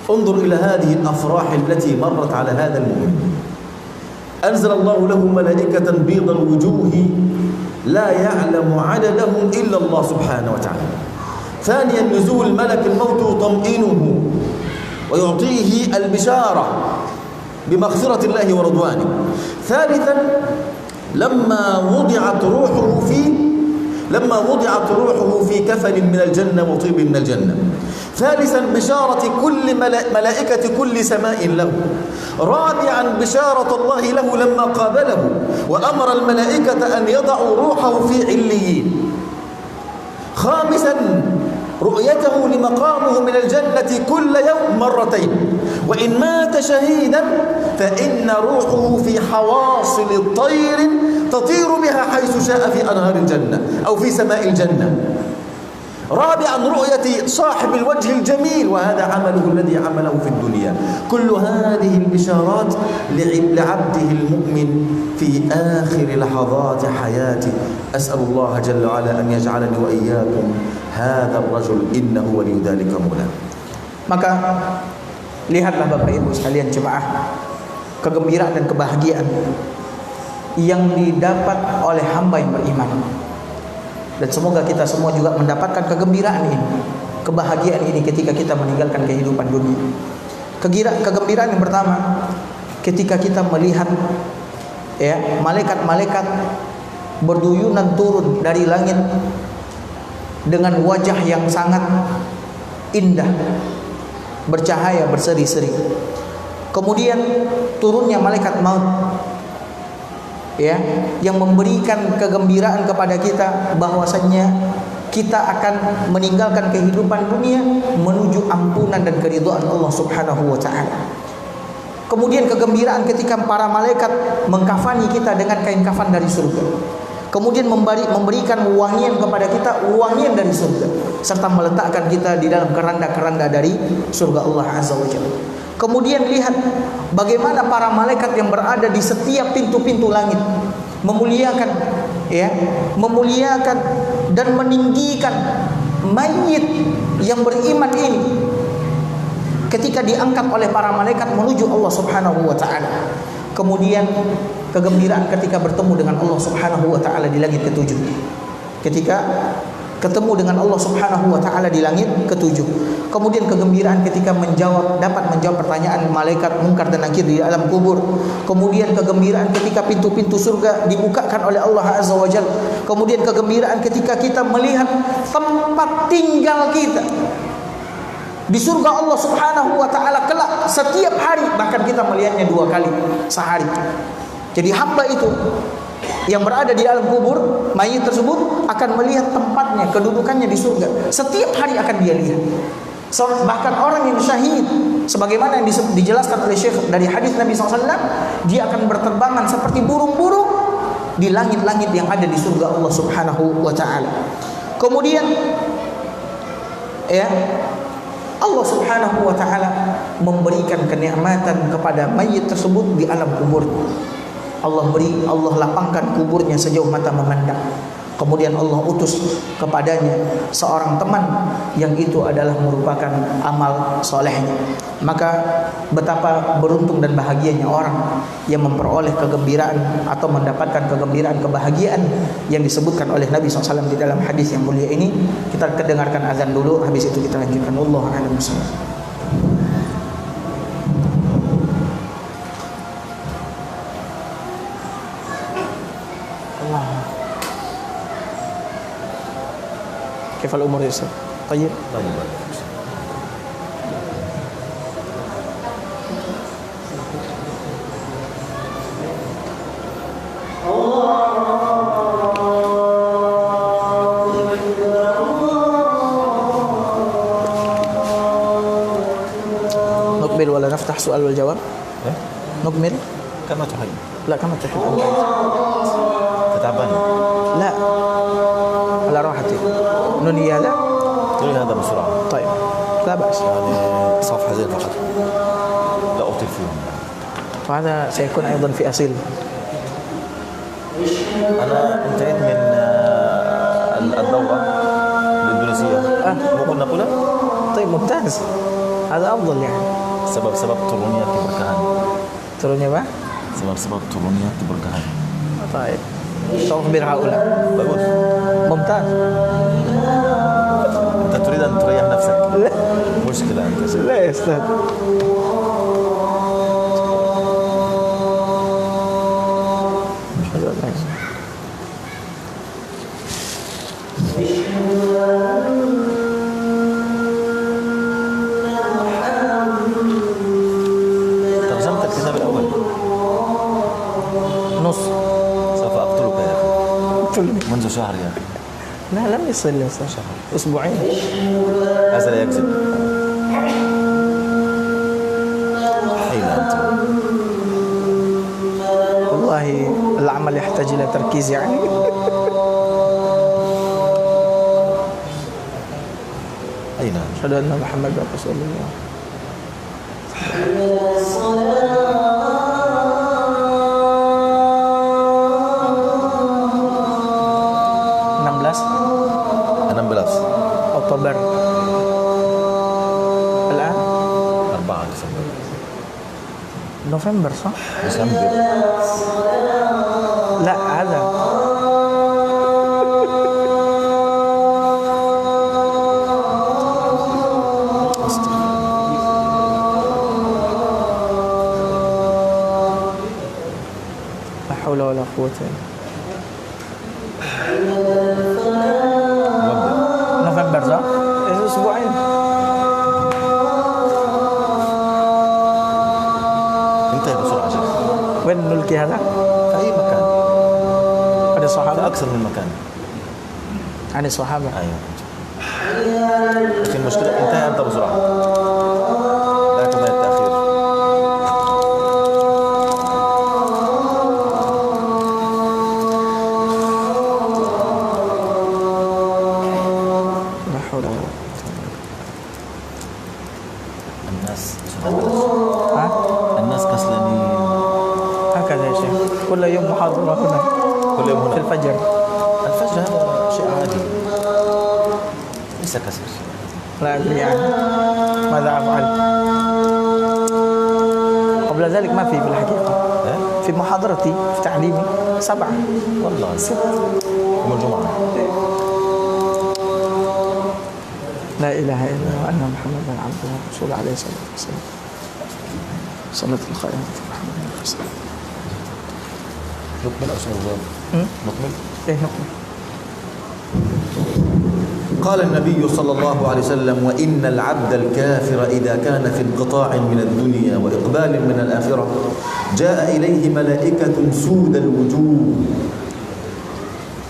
انظر إلى هذه الأفراح التي مرت على هذا المؤمن. أنزل الله له ملائكة بيض الوجوه لا يعلم عددهم إلا الله سبحانه وتعالى. ثانيا نزول ملك الموت يطمئنه ويعطيه البشارة بمغفرة الله ورضوانه. ثالثا لما وضعت روحه في كفن من الجنة وطيب من الجنة. ثالثا بشارة كل ملائكة كل سماء له. رابعا بشارة الله له لما قابله وأمر الملائكة أن يضعوا روحه في عليين. خامسا رؤيته لمقامه من الجنة كل يوم مرتين. وإن مات شهيدا فإن روحه في حواصل الطير تطير بها حيث شاء في أنهار الجنة أو في سماء الجنة. رابعا رؤية صاحب الوجه الجميل وهذا عمله الذي عمله في الدنيا. كل هذه البشارات لعبده المؤمن في آخر لحظات حياته. أسأل الله جل وعلا أن يجعلني وإياكم هذا الرجل إنه ولي ذلك مولاه. Maka lihatlah Bapak Ibu sekalian jemaah, kegembiraan dan kebahagiaan yang didapat oleh hamba yang beriman. Dan semoga kita semua juga mendapatkan kegembiraan ini, kebahagiaan ini ketika kita meninggalkan kehidupan dunia. Kegembiraan yang pertama ketika kita melihat malaikat-malaikat berduyunan turun dari langit dengan wajah yang sangat indah, bercahaya, berseri-seri. Kemudian turunnya malaikat maut, yang memberikan kegembiraan kepada kita bahwasannya kita akan meninggalkan kehidupan dunia menuju ampunan dan keridhaan Allah Subhanahu wa taala. Kemudian kegembiraan ketika para malaikat mengkafani kita dengan kain kafan dari surga. Kemudian memberikan wangian kepada kita, wangian dari surga, serta meletakkan kita di dalam keranda-keranda dari surga Allah Azza wa Jalla. Kemudian lihat bagaimana para malaikat yang berada di setiap pintu-pintu langit memuliakan dan meninggikan mayit yang beriman ini ketika diangkat oleh para malaikat menuju Allah Subhanahu wa taala. Kemudian kegembiraan ketika bertemu dengan Allah Subhanahu wa taala di langit ketujuh. Ketika ketemu dengan Allah Subhanahu wa taala di langit ketujuh. Kemudian kegembiraan ketika dapat menjawab pertanyaan malaikat Munkar dan Nakir di alam kubur. Kemudian kegembiraan ketika pintu-pintu surga dibukakan oleh Allah Azza wa Jalla. Kemudian kegembiraan ketika kita melihat tempat tinggal kita di surga Allah Subhanahu wa taala kelak setiap hari, bahkan kita melihatnya 2 kali sehari. Jadi hamba itu yang berada di alam kubur, mayit tersebut akan melihat tempatnya, kedudukannya di surga. Setiap hari akan dia lihat. Bahkan orang yang syahid, sebagaimana yang dijelaskan oleh Syekh dari hadis Nabi SAW, dia akan berterbangan seperti burung-burung di langit-langit yang ada di surga Allah Subhanahu wa taala. Kemudian Allah Subhanahu wa taala memberikan kenikmatan kepada mayit tersebut di alam kubur. Allah lapangkan kuburnya sejauh mata memandang. Kemudian Allah utus kepadanya seorang teman yang itu adalah merupakan amal solehnya. Maka betapa beruntung dan bahagianya orang yang memperoleh kegembiraan atau mendapatkan kegembiraan, kebahagiaan yang disebutkan oleh Nabi SAW di dalam hadis yang mulia ini. Kita kedengarkan azan dulu, habis itu kita lanjutkan. Wallahu a'lam bishawab. كيف الأمور يا أستاذ؟ طيب؟ نكمل ولا نفتح سؤال والجواب؟ نكمل؟ كما تحب. لا كما تحب. تتعبان؟ لا على راحتي. ننهي هذا؟ تنهي هذا بسرعة. طيب لا بأس. يعني صفحتين فقط. لا أطيل فيهم. وهذا سيكون أيضا في أصيل. أنا انتهيت من الدورة الإندونيسية. ممكن نقولها؟ طيب ممتاز. هذا أفضل يعني. سبب turunnya keberkahan. Turunnya apa? Sebab turunnya keberkahan. طيب. تخبر هؤلاء. bagus. ممتاز. أنت تريد أن تريح نفسك. لا. مشكلة أنت. لا يا أستاذ. ترجمت الكتاب الأول. نص. سوف أقتلك يا أخي. منذ شهر يا أخي. لا لم يصل يا أستاذ. أسبوعين. هذا لا يكذب. wallahi al-amal yahtaj ila tarkiz yani. Aina Asyhadu anna Muhammadar Rasulullah. 16 Oktober. الآن 4 Desember. نوفمبر صح؟ Desember. لا هذا لا حول ولا قوة إلا نوفمبر صح؟ أسبوعين. انتهي بسرعة شيخ. وين نلقي هذا؟ في أي مكان. ada في sahabat أكثر من مكان. عن الصحابة. أيوة. لكن المشكلة انتهي أنت بسرعة. لا كمان التأخير. لا حول ولا قوة. الناس كسلانين. هكذا يا شيخ كل يوم محاضرة هنا كل يوم في هنا. الفجر. الفجر هذا شيء عادي. ليس كسل. لا أدري يعني ماذا أفعل. قبل ذلك ما في الحقيقة. في محاضرتي في تعليمي 7 والله 6 يوم الجمعة. لا إله إلا الله وأن محمدا عبده ورسوله عليه الصلاة والسلام. صلاة الخيرات محمد وسلم. نكمل أو سنجاوب؟ نكمل؟ إيه نكمل. قال النبي صلى الله عليه وسلم: وإن العبد الكافر إذا كان في انقطاع من الدنيا وإقبال من الآخرة جاء إليه ملائكة سود الوجوه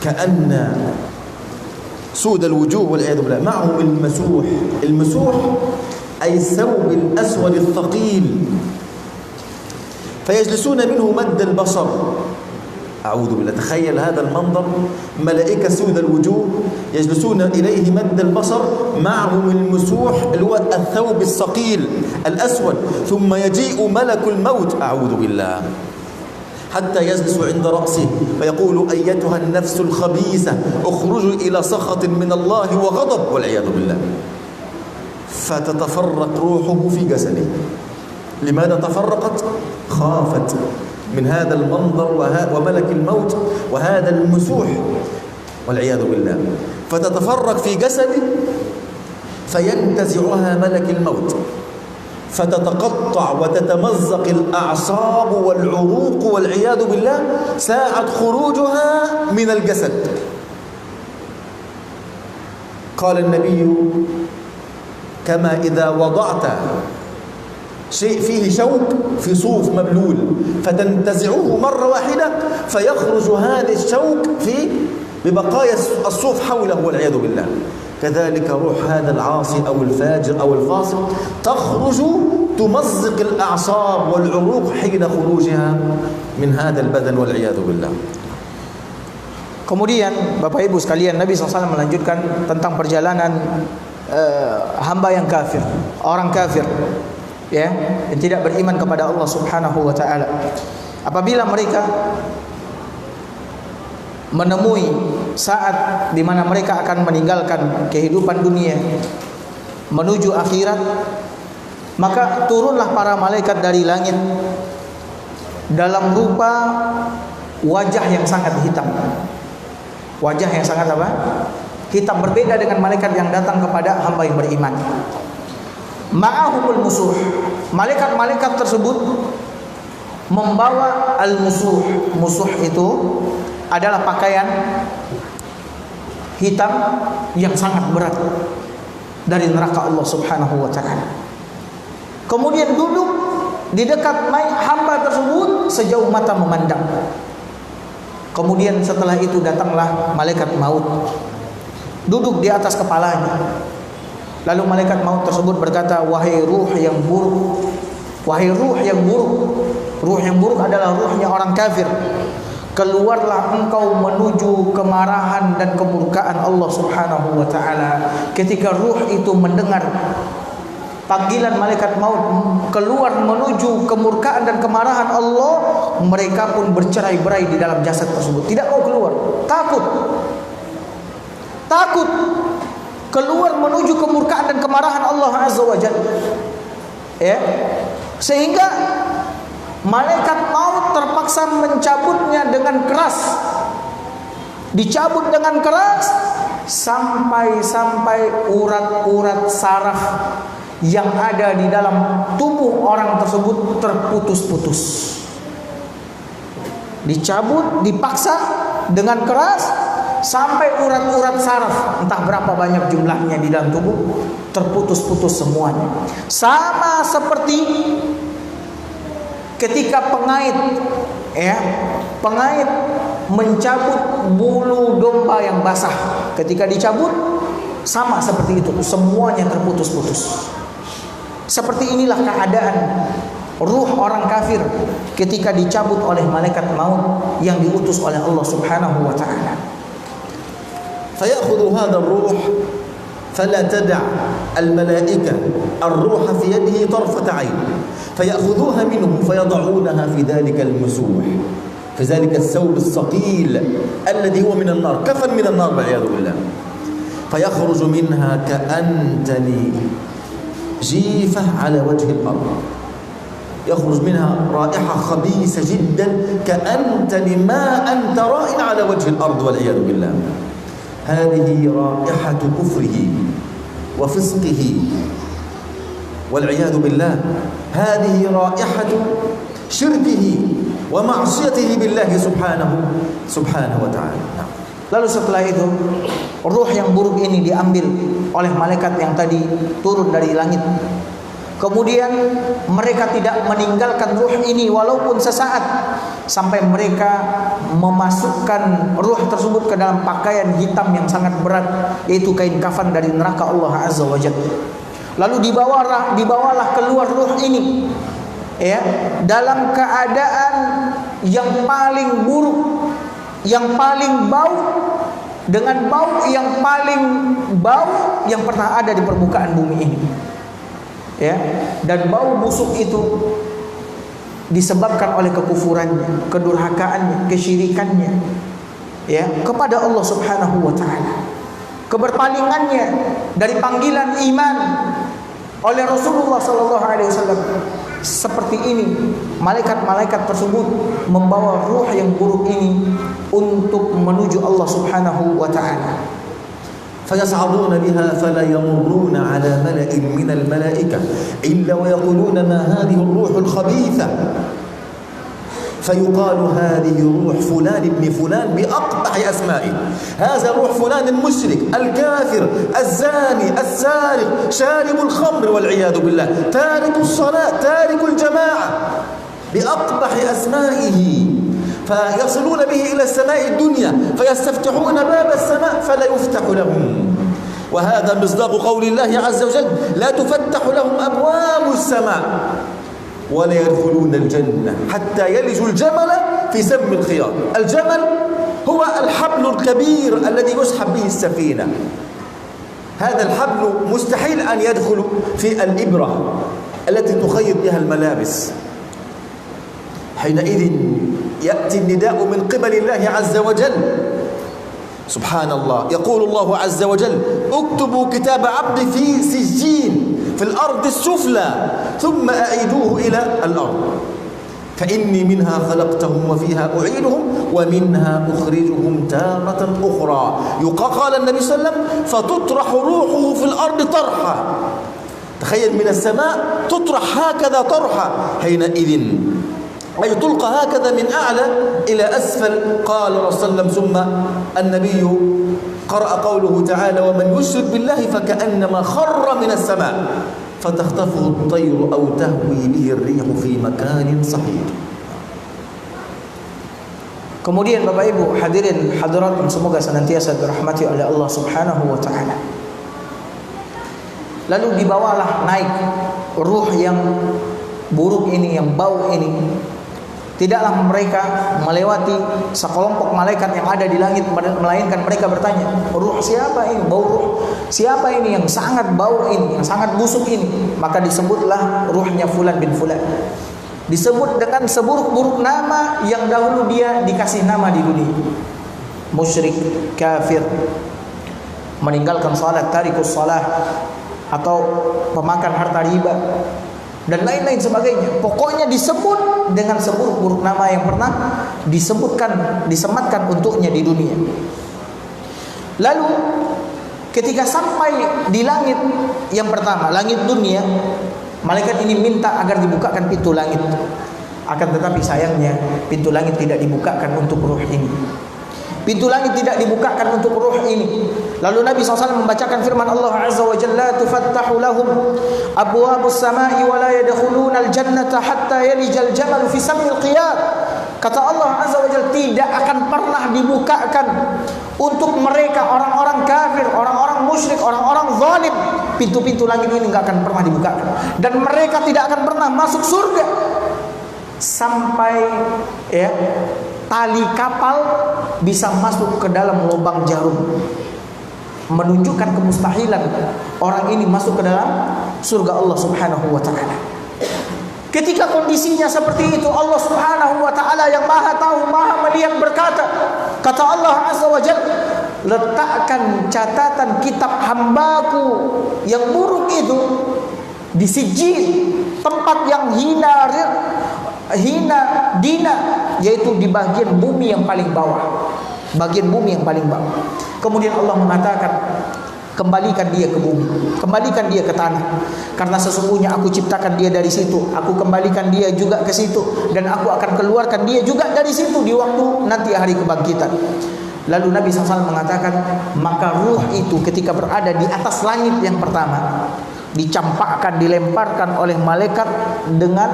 كأن سود الوجوه والعياذ بالله، معهم المسوح. المسوح أي الثوب الأسود الثقيل، فيجلسون منه مد البصر. أعوذ بالله، تخيل هذا المنظر، ملائكة سود الوجوه يجلسون إليه مد البصر، معهم المسوح اللي هو الثوب الثقيل الأسود، ثم يجيء ملك الموت أعوذ بالله حتى يجلس عند رأسه فيقول: أيتها النفس الخبيثة اخرجي إلى سخط من الله وغضب والعياذ بالله. فتتفرق روحه في جسده. لماذا تفرقت؟ خافت من هذا المنظر وملك الموت وهذا المسوح والعياذ بالله، فتتفرق في جسده فينتزعها ملك الموت، فتتقطع وتتمزق الأعصاب والعروق والعياذ بالله ساعة خروجها من الجسد. قال النبي: كما إذا وضعت شيء فيه شوك في صوف مبلول فتنتزعه مرة واحدة فيخرج هذا الشوك ببقايا الصوف حوله والعياذ بالله، كذلك روح هذا العاصي أو الفاجر أو الفاسق تخرج تمزق الأعصاب والعروق حين خروجها من هذا البدن والعياذ بالله. Kemudian Bapak Ibu sekalian, Nabi SAW melanjutkan tentang perjalanan hamba yang kafir, orang kafir, ya, yang tidak beriman kepada Allah Subhanahu wa taala. Apabila mereka menemui saat di mana mereka akan meninggalkan kehidupan dunia menuju akhirat, maka turunlah para malaikat dari langit dalam rupa wajah yang sangat hitam. Wajah yang sangat apa? Hitam, berbeda dengan malaikat yang datang kepada hamba yang beriman. Ma'ahumul musuh. Malaikat-malaikat tersebut membawa al-musuh. Musuh itu adalah pakaian hitam yang sangat berat dari neraka Allah Subhanahu wa taala. Kemudian duduk di dekat hamba tersebut sejauh mata memandang. Kemudian setelah itu datanglah malaikat maut, duduk di atas kepalanya. Lalu malaikat maut tersebut berkata: wahai ruh yang buruk, wahai ruh yang buruk. Ruh yang buruk adalah ruhnya orang kafir. keluarlah engkau menuju kemarahan dan kemurkaan Allah Subhanahu wa taala. Ketika ruh itu mendengar panggilan malaikat maut keluar menuju kemurkaan dan kemarahan Allah, mereka pun bercerai-berai di dalam jasad tersebut. Tidak mau keluar, takut keluar menuju kemurkaan dan kemarahan Allah Azza wa Jalla. Ya, sehingga malaikat maut terpaksa mencabutnya dengan keras. Dicabut dengan keras sampai urat-urat saraf yang ada di dalam tubuh orang tersebut terputus-putus. Dicabut, dipaksa dengan keras sampai urat-urat saraf, entah berapa banyak jumlahnya di dalam tubuh, terputus-putus semuanya. Sama seperti ketika pengait mencabut bulu domba yang basah. Ketika dicabut, sama seperti itu, semuanya terputus-putus. Seperti inilah keadaan ruh orang kafir ketika dicabut oleh malaikat maut yang diutus oleh Allah Subhanahu wa taala. فيأخذ هذا الروح فلا تدع الملائكة الروح في يده طرفة عين فيأخذوها منه فيضعونها في ذلك المسوح في ذلك الثوب الثقيل الذي هو من النار كفن من النار والعياذ بالله فيخرج منها كأنتني جيفة على وجه الأرض يخرج منها رائحة خبيثة جدا كأنتني ما أنت رائع على وجه الأرض والعياذ بالله هذه رائحة كفره وفسقه والعياذ بالله هذه رائحة شركه ومعصيته بالله سبحانه وتعالى. Lalu setelah itu ruh yang buruk ini diambil oleh malaikat yang tadi turun dari langit. Kemudian mereka tidak meninggalkan ruh ini walaupun sesaat, sampai mereka memasukkan ruh tersebut ke dalam pakaian hitam yang sangat berat, yaitu kain kafan dari neraka Allah Azza wa Jalla. Lalu dibawalah keluar ruh ini, ya, dalam keadaan yang paling buruk, yang paling bau, dengan bau yang paling bau yang pernah ada di permukaan bumi ini. Ya, dan bau busuk itu disebabkan oleh kekufurannya, kedurhakaannya, kesyirikannya, ya, kepada Allah Subhanahu wa taala. Keberpalingannya dari panggilan iman oleh Rasulullah sallallahu alaihi wasallam. Seperti ini malaikat-malaikat tersebut membawa ruh yang buruk ini untuk menuju Allah Subhanahu wa taala. فيصعدون بها فلا يمرون على ملأ من الملائكة إلا ويقولون ما هذه الروح الخبيثة فيقال هذه روح فلان ابن فلان بأقبح أسمائه هذا روح فلان المشرك الكافر الزاني السارق شارب الخمر والعياذ بالله تارك الصلاة تارك الجماعة بأقبح أسمائه فيصلون به إلى السماء الدنيا فيستفتحون باب السماء فلا يفتح لهم وهذا مصداق قول الله عز وجل لا تفتح لهم أبواب السماء ولا يدخلون الجنة حتى يلج الجمل في سم الخياط الجمل هو الحبل الكبير الذي يسحب به السفينة هذا الحبل مستحيل أن يدخل في الإبرة التي تخيط بها الملابس حينئذ يأتي النداء من قبل الله عز وجل سبحان الله يقول الله عز وجل اكتبوا كتاب عبد في سجين في الأرض السفلى ثم أعيدوه إلى الأرض فإني منها خلقتهم وفيها أعيدهم ومنها أخرجهم تارة أخرى قال النبي صلى الله عليه وسلم فتطرح روحه في الأرض طرحا تخيل من السماء تطرح هكذا طرحا حينئذ أي تلقى هكذا من أعلى إلى أسفل قال رسول الله صلى الله عليه وسلم ثم النبي قرأ قوله تعالى ومن يشرك بالله فكأنما خر من السماء فتخطفه الطير أو تهوي به الريح في مكان صحيح. Kemudian Bapak Ibu hadirin hadirat semoga senantiasa dirahmati oleh Allah Subhanahu wa taala. Lalu dibawalah naik ruh yang buruk ini, yang bau ini. tidaklah mereka melewati sekelompok malaikat yang ada di langit, melainkan mereka bertanya, ruh siapa ini? Bau ruh siapa ini yang sangat bau ini, yang sangat busuk ini? Maka disebutlah ruhnya fulan bin fulan. Disebut dengan seburuk-buruk nama yang dahulu dia dikasih nama di dunia. Musyrik, kafir, meninggalkan salat, tarikus salah, atau pemakan harta riba, dan lain-lain sebagainya. Pokoknya disebut dengan seburuk-buruk nama yang pernah disematkan untuknya di dunia. Lalu ketika sampai di langit yang pertama, langit dunia, malaikat ini minta agar dibukakan pintu langit. Akan tetapi sayangnya pintu langit tidak dibukakan untuk ruh ini. Pintu langit tidak dibukakan untuk ruh ini. Lalu Nabi SAW membacakan firman Allah Azza wa Jalla, tufattahu lahum abwabus samai wa la yadkhuluna al-jannata hatta yalijal jamal fi samil qiyad. Kata Allah Azza wa Jalla, tidak akan pernah dibukakan untuk mereka orang-orang kafir, orang-orang musyrik, orang-orang zalim. Pintu-pintu langit ini enggak akan pernah dibukakan, dan mereka tidak akan pernah masuk surga sampai tali kapal bisa masuk ke dalam lubang jarum, menunjukkan kemustahilan orang ini masuk ke dalam surga Allah Subhanahu wa taala. Ketika kondisinya seperti itu, Allah Subhanahu wa taala yang Maha tahu, Maha melihat berkata, kata Allah Azza wa Jalla, letakkan catatan kitab hambaku yang buruk itu di sijil, tempat yang hina dina, yaitu di bagian bumi yang paling bawah. Bagian bumi yang paling bawah. Kemudian Allah mengatakan, kembalikan dia ke bumi, kembalikan dia ke tanah, karena sesungguhnya aku ciptakan dia dari situ, aku kembalikan dia juga ke situ, dan aku akan keluarkan dia juga dari situ di waktu nanti hari kebangkitan. Lalu Nabi SAW mengatakan, maka ruh itu ketika berada di atas langit yang pertama, dicampakkan, dilemparkan oleh malaikat dengan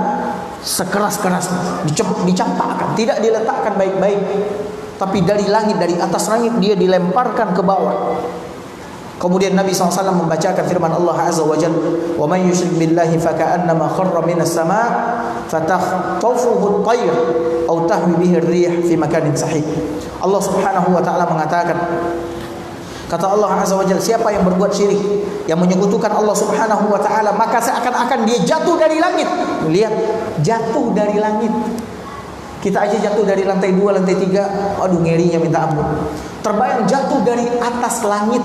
sekeras-kerasnya, dicampakkan, tidak diletakkan baik-baik, tapi dari langit, dari atas langit dia dilemparkan ke bawah. Kemudian Nabi SAW membacakan firman Allah Azza wa Jalla, wa man yusyrik billahi faka'annama kharra minas sama' fatakhtafuhu at-tayr aw tahwi bihi ar-rih fi makanin sahih. Allah Subhanahu wa taala mengatakan, kata Allah Azza wa Jalla, siapa yang berbuat syirik, yang menyekutukan Allah Subhanahu wa taala, maka seakan-akan dia jatuh dari langit. Lihat, jatuh dari langit. Kita aja jatuh dari lantai 2, lantai 3, aduh ngerinya minta ampun. Terbayang jatuh dari atas langit,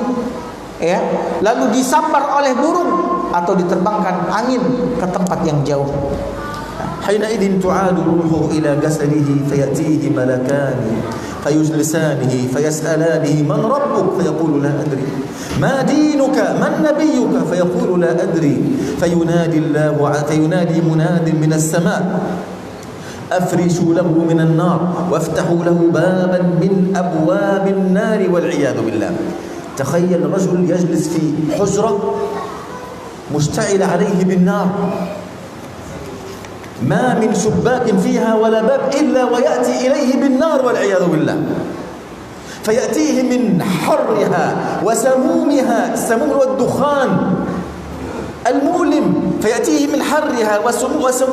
ya, lalu disambar oleh burung atau diterbangkan angin ke tempat yang jauh. حينئذ تعاد روحه إلى جسده فيأتيه ملكان فيجلسانه فيسألانه من ربك فيقول لا أدري ما دينك من نبيك فيقول لا أدري فينادي مناد من السماء أفرشوا له من النار وافتحوا له بابا من أبواب النار والعياذ بالله. تخيل رجل يجلس في حجرة مشتعل عليه بالنار، ما من شباك فيها ولا باب إلا ويأتي إليه بالنار والعياذ بالله، فيأتيه من حرها وسمومها، السموم والدخان المؤلم، فيأتيه من حرها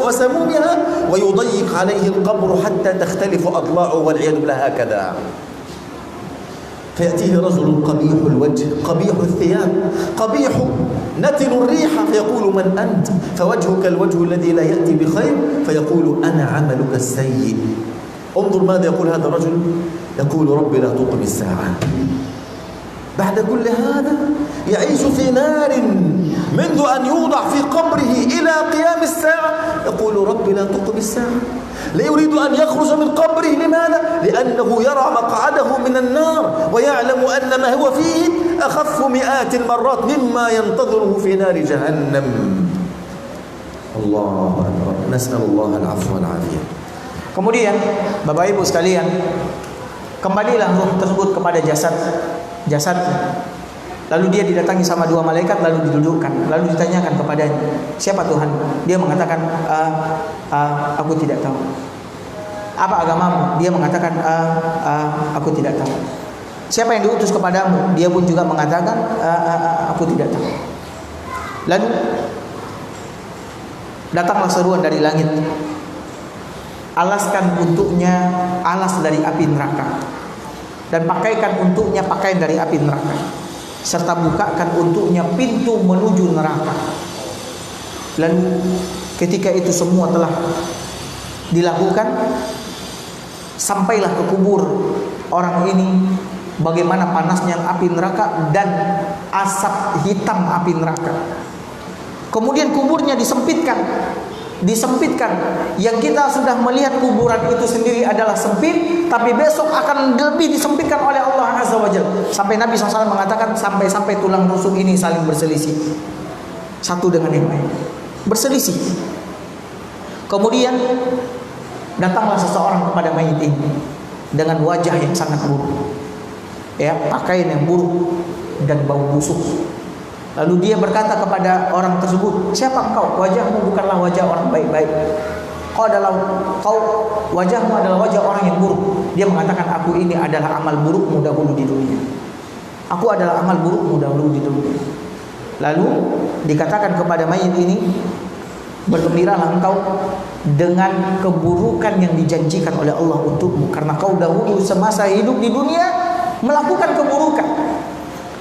وسمومها ويضيق عليه القبر حتى تختلف أضلاعه والعياذ بالله هكذا. فيأتيه رجل قبيح الوجه قبيح الثياب قبيح نتن الريح فيقول من أنت؟ فوجهك الوجه الذي لا يأتي بخير فيقول أنا عملك السيء. انظر ماذا يقول هذا الرجل، يقول رب لا تقم الساعة. بعد كل هذا يعيش في نار منذ أن يوضع في قبره إلى قيام الساعة، يقول رب لا تقم الساعة. لا يريد أن يخرج من قبره، لماذا؟ لأنه يرى مقعده من النار ويعلم أن ما هو فيه أخف مئات المرات مما ينتظره في نار جهنم. الله أكبر، نسأل الله العفو والعافية. Kemudian Bapak Ibu sekalian, kembalilah ruh tersebut kepada jasadnya. Lalu dia didatangi sama 2 malaikat, lalu didudukkan, lalu ditanyakan kepadanya, siapa Tuhan? Dia mengatakan, aku tidak tahu. Apa agamamu? Dia mengatakan, aku tidak tahu. Siapa yang diutus kepadamu? Dia pun juga mengatakan, aku tidak tahu. Lalu datanglah seruan dari langit. alaskan untuknya alas dari api neraka, dan pakaikan untuknya pakaian dari api neraka, serta bukakan untuknya pintu menuju neraka. Lalu ketika itu semua telah dilakukan, sampailah ke kubur orang ini, bagaimana panasnya api neraka dan asap hitam api neraka. Kemudian kuburnya disempitkan. Yang kita sudah melihat kuburan itu sendiri adalah sempit, tapi besok akan lebih disempitkan oleh Allah Azza wa Jalla. Sampai Nabi SAW mengatakan sampai tulang rusuk ini saling berselisih satu dengan yang lain, berselisih. Kemudian datanglah seseorang kepada mayit ini dengan wajah yang sangat buruk, ya, pakaian yang buruk dan bau busuk. Lalu dia berkata kepada orang tersebut, "Siapa engkau? Wajahmu bukanlah wajah orang baik-baik. Wajahmu adalah wajah orang yang buruk." Dia mengatakan, "Aku ini adalah amal burukmu dahulu di dunia. Aku adalah amal burukmu dahulu di dunia." Lalu dikatakan kepada mayit ini, "Bergembiralah engkau dengan keburukan yang dijanjikan oleh Allah untukmu, karena kau dahulu semasa hidup di dunia melakukan keburukan."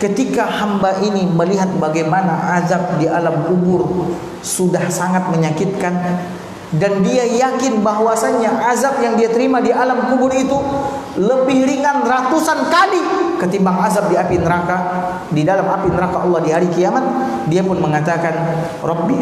Ketika hamba ini melihat bagaimana azab di alam kubur sudah sangat menyakitkan, dan dia yakin bahwasannya azab yang dia terima di alam kubur itu lebih ringan ratusan kali ketimbang azab di api neraka, di dalam api neraka Allah di hari kiamat, dia pun mengatakan, Rabbi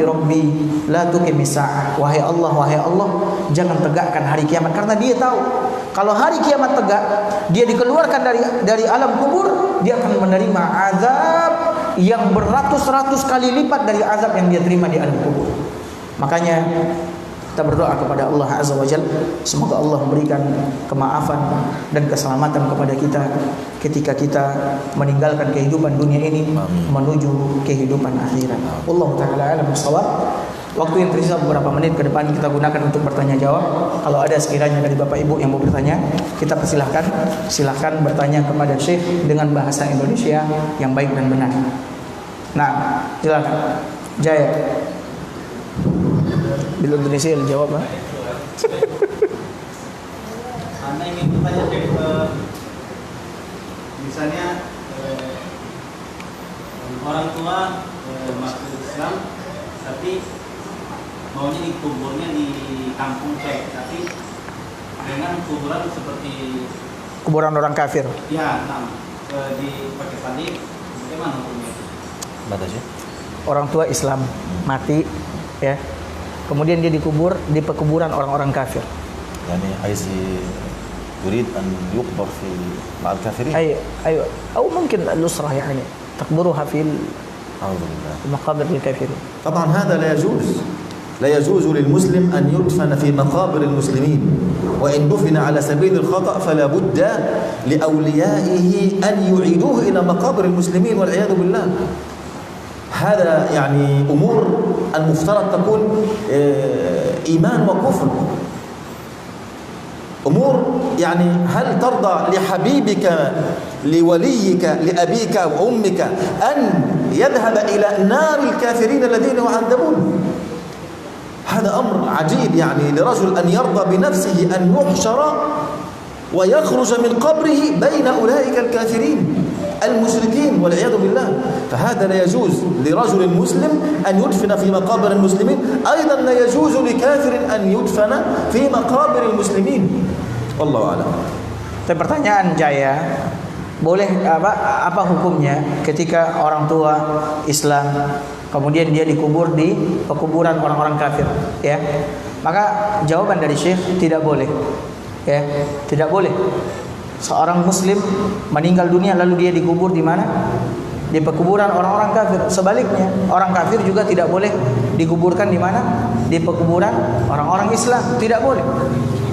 la tuqimis sa'ah." Wahai Allah, jangan tegakkan hari kiamat. Karena dia tahu kalau hari kiamat tegak, dia dikeluarkan dari alam kubur, dia akan menerima azab yang beratus-ratus kali lipat dari azab yang dia terima di alam kubur. Makanya kita berdoa kepada Allah Azza wa Jalla, semoga Allah memberikan kemaafan dan keselamatan kepada kita ketika kita meninggalkan kehidupan dunia ini menuju kehidupan akhirat. Wallahu taala a'lam bishawab. Waktu yang tersisa beberapa menit ke depan kita gunakan untuk bertanya jawab. Kalau ada sekiranya dari Bapak Ibu yang mau bertanya, kita persilahkan. Silahkan bertanya kepada Syekh dengan bahasa Indonesia yang baik dan benar. Nah, silakan. Jaya. Bila Indonesia jawab, Pak. Anda ingin bertanya misalnya orang tua masuk Islam, tapi maunya dikuburnya di kampung Cek, tapi dengan kuburan seperti kuburan orang kafir. Ya, di pakai salib, bagaimana hukumnya? Batasnya? Orang tua Islam mati, ya. Kemudian dia dikubur di pekuburan orang-orang kafir. Yani عايز يريد أن يقبر في مع الكافرين. أيوة أو ممكن الأسرة يعني تقبرها في المقابر للكافرين. طبعا هذا لا يجوز للمسلم أن يدفن في مقابر المسلمين، وإن دفن على سبيل الخطأ فلا بد لأوليائه أن يعيدوه إلى مقابر المسلمين والعياذ بالله. هذا يعني أمور المفترض تكون إيمان وكفر. أمور يعني هل ترضى لحبيبك لوليك لأبيك وأمك أن يذهب إلى نار الكافرين الذين يعذبون؟ هذا أمر عجيب يعني لرجل أن يرضى بنفسه أن يحشر ويخرج من قبره بين أولئك الكافرين المشركين والعياذ بالله. فهذا لا يجوز لرجل مسلم أن يدفن في مقابر المسلمين، أيضا لا يجوز لكافر أن يدفن في مقابر المسلمين. والله أعلم. Pertanyaan Jaya, boleh apa hukumnya ketika orang tua Islam kemudian dia dikubur di pekuburan orang-orang kafir, ya? Maka jawaban dari Syekh tidak boleh. Ya, tidak boleh. Seorang muslim meninggal dunia lalu dia dikubur di mana? Di pekuburan orang-orang kafir. Sebaliknya, orang kafir juga tidak boleh dikuburkan di mana? Di pekuburan orang-orang Islam. Tidak boleh.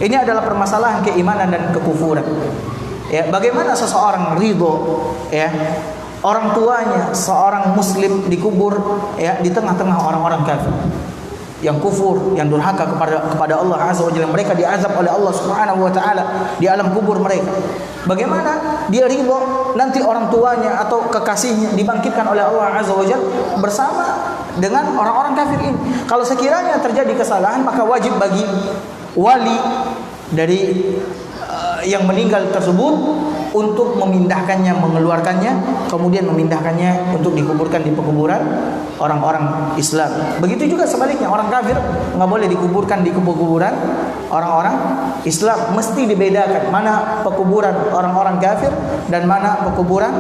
Ini adalah permasalahan keimanan dan kekufuran. Ya, bagaimana seseorang ridho, ya, orang tuanya seorang muslim dikubur, ya, di tengah-tengah orang-orang kafir yang kufur, yang durhaka kepada Allah Azza wa Jalla. Mereka diazab oleh Allah Subhanahu wa taala di alam kubur mereka. Bagaimana dia ridho nanti orang tuanya atau kekasihnya dibangkitkan oleh Allah Azza wa Jalla bersama dengan orang-orang kafir ini? Kalau sekiranya terjadi kesalahan, maka wajib bagi wali dari yang meninggal tersebut untuk memindahkannya, mengeluarkannya, kemudian memindahkannya untuk dikuburkan di pekuburan orang-orang Islam. Begitu juga sebaliknya, orang kafir nggak boleh dikuburkan di pekuburan orang-orang Islam. Mesti dibedakan mana pekuburan orang-orang kafir dan mana pekuburan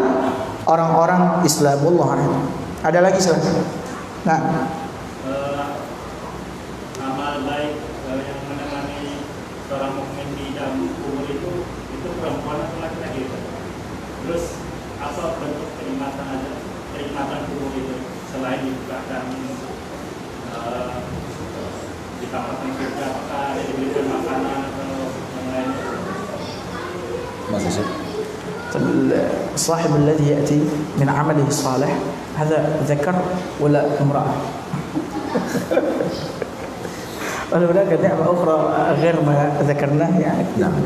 orang-orang Islam. Wallahu a'lam. Ada lagi silakan. Nah, amal baik yang menemani seorang mukmin di dalam kubur itu perempuan atau laki-laki? Terus apa bentuk kenikmatan kubur itu selain dibukakan ditambahkan surga, apakah ada diberikan makanan atau yang lainnya? ماذا شيء؟ الصاحب الذي يأتي من عمله الصالح هذا ذكر ولا امرأة؟ ولا هناك نعمة أخرى غير ما ذكرناه يعني؟ نعم.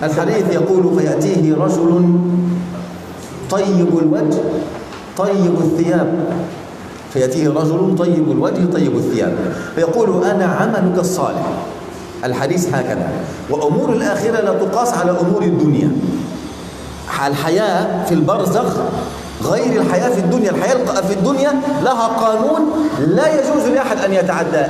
الحديث يقول فيأتيه رجل طيب الوجه طيب الثياب، فيأتيه رجل طيب الوجه طيب الثياب فيقول أنا عملك الصالح. الحديث هكذا. وأمور الآخرة لا تقاس على أمور الدنيا. الحياة في البرزخ غير الحياة في الدنيا. الحياة في الدنيا لها قانون لا يجوز لأحد أن يتعدى.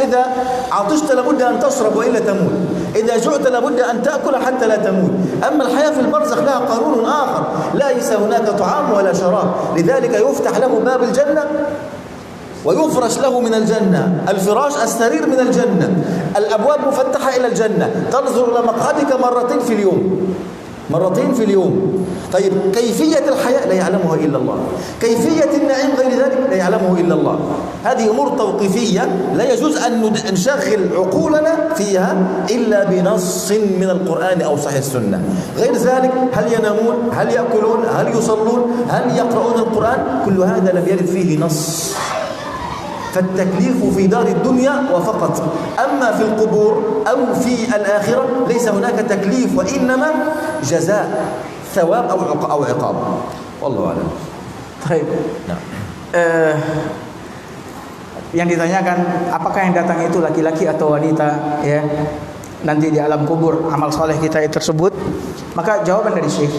إذا عطشت لابد أن تشرب وإلا تموت. إذا جعت لابد أن تأكل حتى لا تموت. أما الحياة في البرزخ لها قانون آخر، ليس هناك طعام ولا شراب، لذلك يفتح له باب الجنة ويفرش له من الجنة الفراش، السرير من الجنة، الأبواب مفتحة إلى الجنة، تنظر إلى مقعدك مرتين في اليوم. طيب كيفية الحياة لا يعلمها إلا الله، كيفية النعيم غير ذلك لا يعلمه إلا الله. هذه أمور توقيفية لا يجوز أن نشغل عقولنا فيها إلا بنص من القرآن أو صحيح السنة. غير ذلك هل ينامون، هل يأكلون، هل يصلون، هل يقرؤون القرآن، كل هذا لم يرد فيه نص. فالتكليف في دار الدنيا وفقط، أما في القبور أو في الآخرة ليس هناك تكليف وإنما جزاء، ثواب أو عقاب. والله أعلم. Baik. Nah. Yang ditanyakan apakah yang datang itu laki-laki atau wanita, ya, nanti di alam kubur amal soleh kita tersebut, maka jawaban dari Syekh,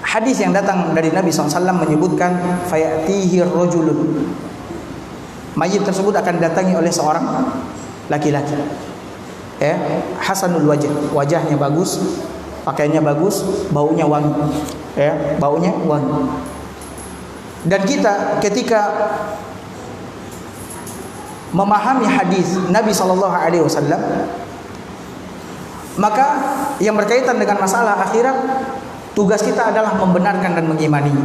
hadis yang datang dari Nabi SAW menyebutkan fayatihi rajulun, mayit tersebut akan datangi oleh seorang laki-laki, ya, hasanul wajah, wajahnya bagus, pakaiannya bagus, baunya wangi, ya, baunya wangi. Dan kita ketika memahami hadis Nabi SAW, maka yang berkaitan dengan masalah akhirat, tugas kita adalah membenarkan dan mengimaninya,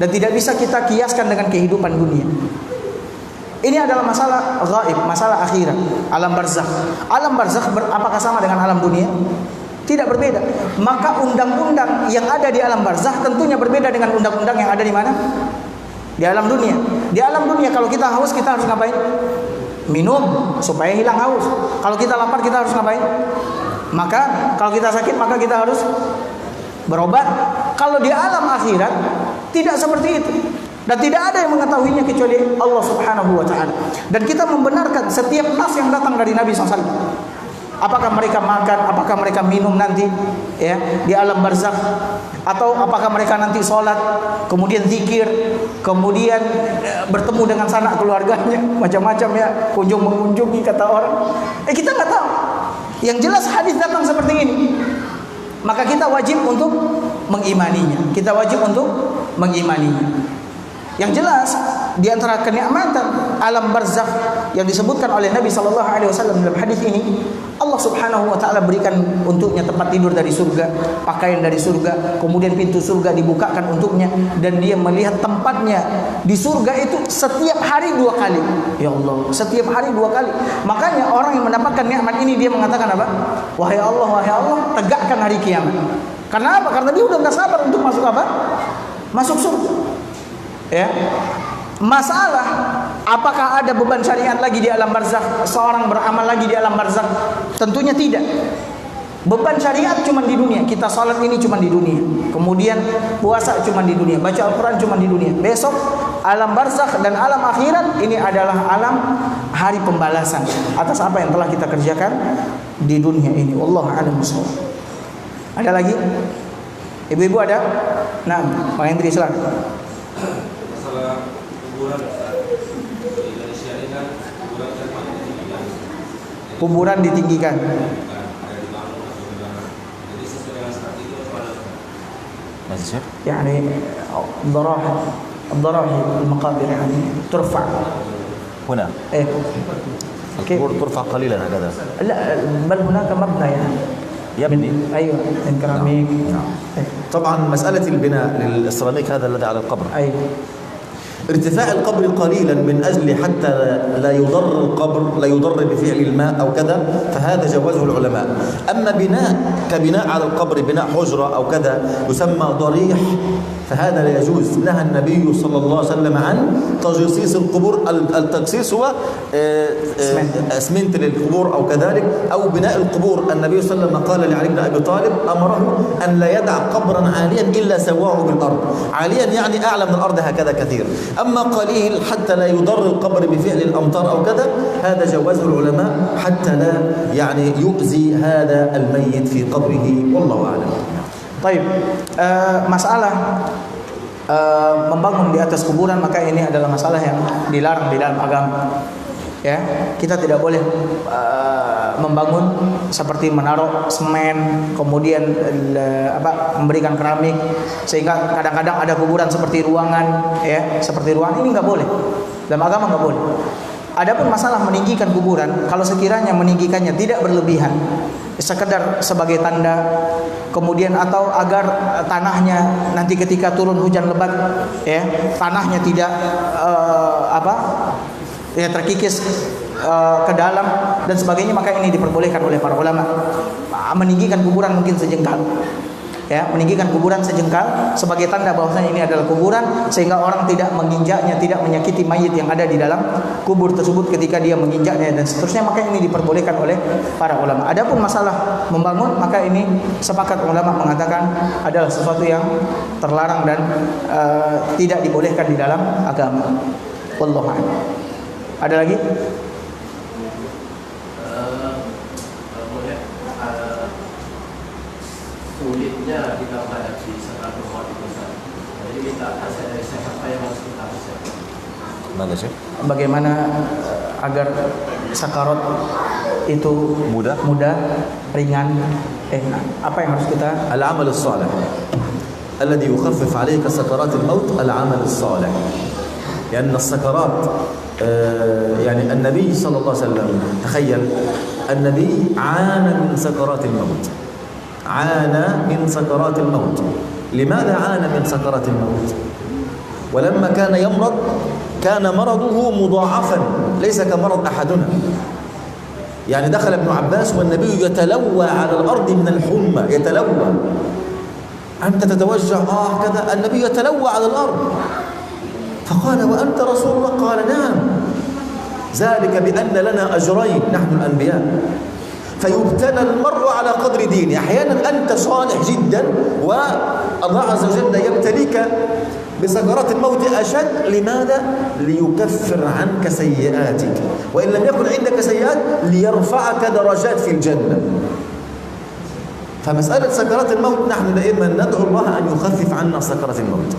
dan tidak bisa kita kiaskan dengan kehidupan dunia. Ini adalah masalah gaib, masalah akhirat, alam barzakh. Alam barzakh apakah sama dengan alam dunia? Tidak berbeda. Maka undang-undang yang ada di alam barzakh tentunya berbeda dengan undang-undang yang ada di mana? Di alam dunia. Di alam dunia kalau kita haus kita harus ngapain? Minum supaya hilang haus. Kalau kita lapar kita harus ngapain? Makan. Kalau kita sakit maka kita harus berobat. Kalau di alam akhirat tidak seperti itu. Dan tidak ada yang mengetahuinya kecuali Allah Subhanahu wa ta'ala. Dan kita membenarkan setiap nas yang datang dari Nabi SAW. Apakah mereka makan, apakah mereka minum nanti, ya, di alam barzakh, atau apakah mereka nanti sholat, kemudian zikir, kemudian bertemu dengan sanak keluarganya, macam-macam, ya, kunjung mengunjungi kata orang. Kita nggak tahu. Yang jelas hadis datang seperti ini. Maka kita wajib untuk mengimaninya. Kita wajib untuk mengimaninya. Yang jelas di antara kenikmatan alam barzakh yang disebutkan oleh Nabi sallallahu alaihi wasallam dalam hadis ini, Allah Subhanahu wa taala berikan untuknya tempat tidur dari surga, pakaian dari surga, kemudian pintu surga dibukakan untuknya, dan dia melihat tempatnya di surga itu setiap hari 2 kali. Ya Allah, setiap hari 2 kali. Makanya orang yang mendapatkan nikmat ini dia mengatakan apa? Wahai Allah, tegakkan hari kiamat. Karena apa? Karena dia udah enggak sabar untuk masuk apa? Masuk surga. Ya, masalah apakah ada beban syariat lagi di alam barzakh, seorang beramal lagi di alam barzakh? Tentunya tidak. Beban syariat cuma di dunia. Kita salat ini cuma di dunia, kemudian puasa cuma di dunia, baca Al-Quran cuma di dunia. Besok alam barzakh dan alam akhirat ini adalah alam hari pembalasan atas apa yang telah kita kerjakan di dunia ini. Wallahu a'lam bishawab. Ada lagi? Ibu-ibu ada? Nah, Pak Hendri silakan. Masalah kuburan di Indonesia ini kan kuburan kan ditinggikan. Kuburan ditinggikan. Ada dibangun atau gimana. Jadi sesuai dengan saat itu pada ماذا شيخ؟ يعني الضراحي المقابر يعني ترفع هنا ايه كيف؟ القبور ترفع قليلا هكذا لا بل هناك مبنى يعني يبني. ايوه من كراميك. إيه. طبعا مسألة البناء للسيراميك هذا الذي على القبر، ايوه ارتفاع القبر قليلا من أجل حتى لا يضر القبر، لا يضر بفعل الماء أو كذا، فهذا جوزه العلماء. أما بناء كبناء على القبر، بناء حجرة أو كذا يسمى ضريح، فهذا لا يجوز. نهى النبي صلى الله عليه وسلم عن تجصيص القبور. التجصيص هو اسمنت للقبور أو كذلك، أو بناء القبور. النبي صلى الله عليه وسلم قال لعلي بن أبي طالب أمره أن لا يدع قبرا عاليا إلا سواه بالأرض. عاليا يعني أعلى من الأرض هكذا كثير. أما قليل حتى لا يضر القبر بفعل الأمطار أو كذا، هذا جوازه العلماء حتى لا يعني يؤذي هذا الميت في قبره، والله أعلم. طيب masalah membangun di atas kuburan, maka ini adalah masalah yang dilarang di dalam agama. Ya, kita tidak boleh membangun seperti menaruh semen, kemudian memberikan keramik, sehingga kadang-kadang ada kuburan seperti ruangan, ya, seperti ruangan. Ini nggak boleh, dalam agama nggak boleh. Adapun masalah meninggikan kuburan, kalau sekiranya meninggikannya tidak berlebihan, sekedar sebagai tanda, kemudian atau agar tanahnya nanti ketika turun hujan lebat, ya, tanahnya tidak terkikis ke dalam dan sebagainya, maka ini diperbolehkan oleh para ulama. Meninggikan kuburan mungkin sejengkal, ya, meninggikan kuburan sejengkal sebagai tanda bahwasanya ini adalah kuburan, sehingga orang tidak menginjaknya, tidak menyakiti mayit yang ada di dalam kubur tersebut ketika dia menginjaknya dan seterusnya, maka ini diperbolehkan oleh para ulama. Adapun masalah membangun, maka ini sepakat ulama mengatakan adalah sesuatu yang terlarang dan tidak dibolehkan di dalam agama. Wallahu a'lam. Ada lagi? Sulitnya kita menghadapi sakaratul maut itu. Jadi minta nasihat dari siapa yang harus kita persiapkan. ماذا شيخ؟ Bagaimana agar sakarat itu mudah, ringan? Apa yang harus kita? العمل الصالح الذي يخفف عليك سكرات الموت، العمل الصالح. لأن السكرات يعني النبي صلى الله عليه وسلم، تخيل النبي عانى من سكرات الموت، عانى من سكرات الموت. لماذا عانى من سكرات الموت؟ ولما كان يمرض كان مرضه مضاعفا، ليس كمرض أحدنا. يعني دخل ابن عباس والنبي يتلوى على الأرض من الحمى، يتلوى. أنت تتوجع كذا، النبي يتلوى على الأرض. فقال وأنت رسول الله؟ قال نعم. ذلك بأن لنا أجرين نحن الأنبياء، فيبتلى المرء على قدر دينه. أحيانا أنت صالح جدا والله عز وجل يبتليك بسكرات الموت أشد. لماذا؟ ليكفر عنك سيئاتك، وإن لم يكن عندك سيئات ليرفعك درجات في الجنة. فمسألة سكرات الموت نحن دائما ندعو الله أن يخفف عنا سكرات الموت،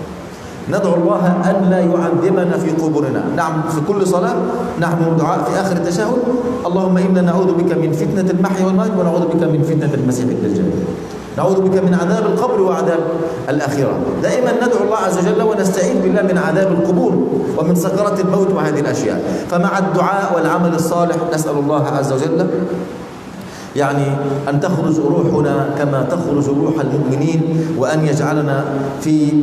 ندعو الله أن لا يعذبنا في قبورنا. نعم، في كل صلاة نحن دعاء في آخر التشهد: اللهم إنا نعوذ بك من فتنة المحيا والممات ونعوذ بك من فتنة المسيح الدجال، نعوذ بك من عذاب القبر وعذاب الآخرة. دائما ندعو الله عز وجل ونستعين بالله من عذاب القبور ومن سكرات الموت وهذه الأشياء. فمع الدعاء والعمل الصالح نسأل الله عز وجل يعني أن تخرج روحنا كما تخرج روح المؤمنين، وأن يجعلنا في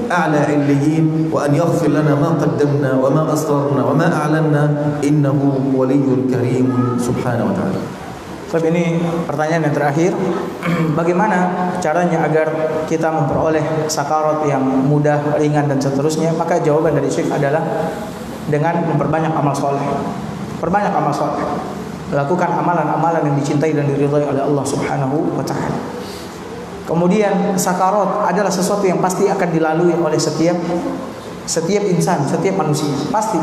أعلى عليين، وأن يغفر لنا ما قدمنا وما أسررنا وما أعلنا، إنه ولي كريم سبحانه وتعالى. Sebab ini pertanyaan yang terakhir, bagaimana caranya agar kita memperoleh sakarat yang mudah, ringan dan seterusnya? Maka jawaban dari Syekh adalah dengan memperbanyak amal soleh. Perbanyak amal soleh, lakukan amalan-amalan yang dicintai dan diridhai oleh Allah Subhanahu wa taala. Kemudian sakarat adalah sesuatu yang pasti akan dilalui oleh setiap insan, setiap manusia, pasti.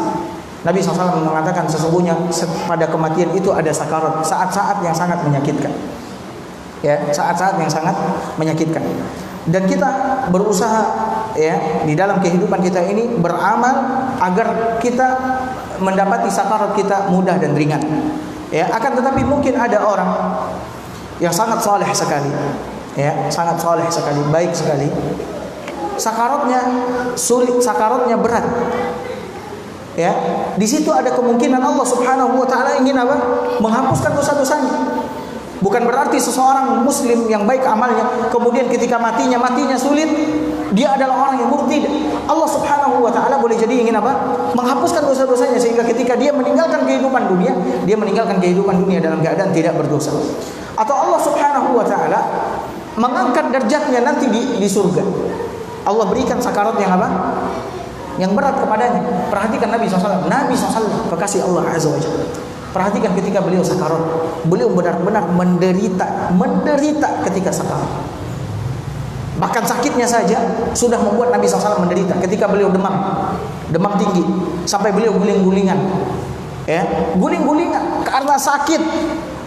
Nabi SAW mengatakan sesungguhnya pada kematian itu ada sakarat, saat-saat yang sangat menyakitkan. Ya, saat-saat yang sangat menyakitkan. Dan kita berusaha ya di dalam kehidupan kita ini beramal agar kita mendapati sakarat kita mudah dan ringan. Ya, akan tetapi mungkin ada orang yang sangat saleh sekali. Ya, sangat saleh sekali, baik sekali. Sakaratnya sulit, sakaratnya berat. Ya, di situ ada kemungkinan Allah Subhanahu wa taala ingin apa? Menghapuskan dosa-dosanya. Bukan berarti seseorang muslim yang baik amalnya kemudian ketika matinya sulit, dia adalah orang yang murtad. Allah Subhanahu wa taala boleh jadi ingin apa? Menghapuskan dosa-dosanya sehingga ketika dia meninggalkan kehidupan dunia, dia meninggalkan kehidupan dunia dalam keadaan tidak berdosa. Atau Allah Subhanahu wa taala mengangkat derajatnya nanti di surga. Allah berikan sakarat yang apa? Yang berat kepadanya. Perhatikan Nabi SAW. Nabi SAW kekasih Allah Azza wa Jalla. Perhatikan ketika beliau sakarat, beliau benar-benar menderita ketika sakarat. Bahkan sakitnya saja sudah membuat Nabi SAW menderita. Ketika beliau demam tinggi, sampai beliau guling-gulingan, ya, guling-gulingan karena sakit,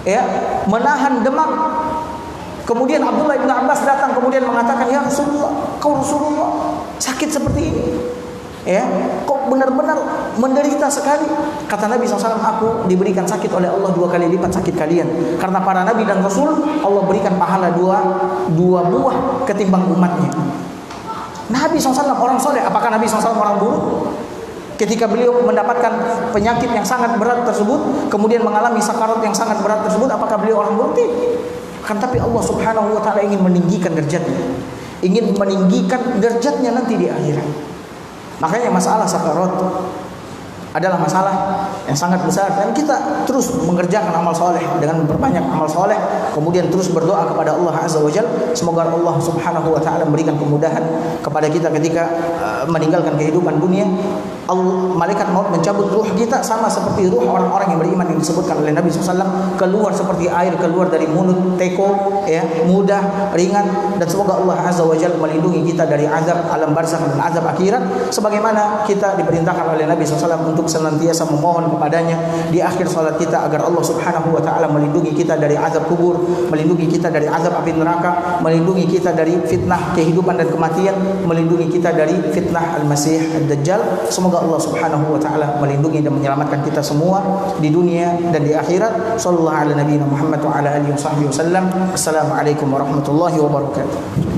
ya, menahan demam. Kemudian Abdullah bin Abbas datang kemudian mengatakan, ya Rasulullah, kau Rasulullah sakit seperti ini. Ya, kok benar-benar menderita sekali. Kata Nabi SAW, aku diberikan sakit oleh Allah 2 kali lipat sakit kalian. Karena para Nabi dan Rasul Allah berikan pahala dua buah ketimbang umatnya. Nabi SAW orang soleh. Apakah Nabi SAW orang buruk? Ketika beliau mendapatkan penyakit yang sangat berat tersebut, kemudian mengalami sakarat yang sangat berat tersebut, apakah beliau orang buruk? Kan tapi Allah Subhanahu wa taala ingin meninggikan derajatnya. Ingin meninggikan derajatnya nanti di akhirat. Makanya masalah sakarat adalah masalah yang sangat besar dan kita terus mengerjakan amal soleh dengan memperbanyak amal soleh, kemudian terus berdoa kepada Allah Azza wa Jalla semoga Allah Subhanahu wa taala memberikan kemudahan kepada kita ketika meninggalkan kehidupan dunia. Malaikat maut mencabut ruh kita sama seperti ruh orang-orang yang beriman yang disebutkan oleh Nabi SAW, keluar seperti air keluar dari mulut teko, ya, mudah, ringan. Dan semoga Allah Azza wa Jalla melindungi kita dari azab alam barzakh dan azab akhirat, sebagaimana kita diperintahkan oleh Nabi SAW untuk senantiasa memohon kepadanya di akhir salat kita agar Allah Subhanahu wa taala melindungi kita dari azab kubur, melindungi kita dari azab api neraka, melindungi kita dari fitnah kehidupan dan kematian, melindungi kita dari fitnah Al-Masih Ad-Dajjal. Semoga Allah Subhanahu wa taala melindungi dan menyelamatkan kita semua di dunia dan di akhirat. Sallallahu ala nabiyina Muhammad wa ala alihi wasallam. Assalamualaikum warahmatullahi wabarakatuh.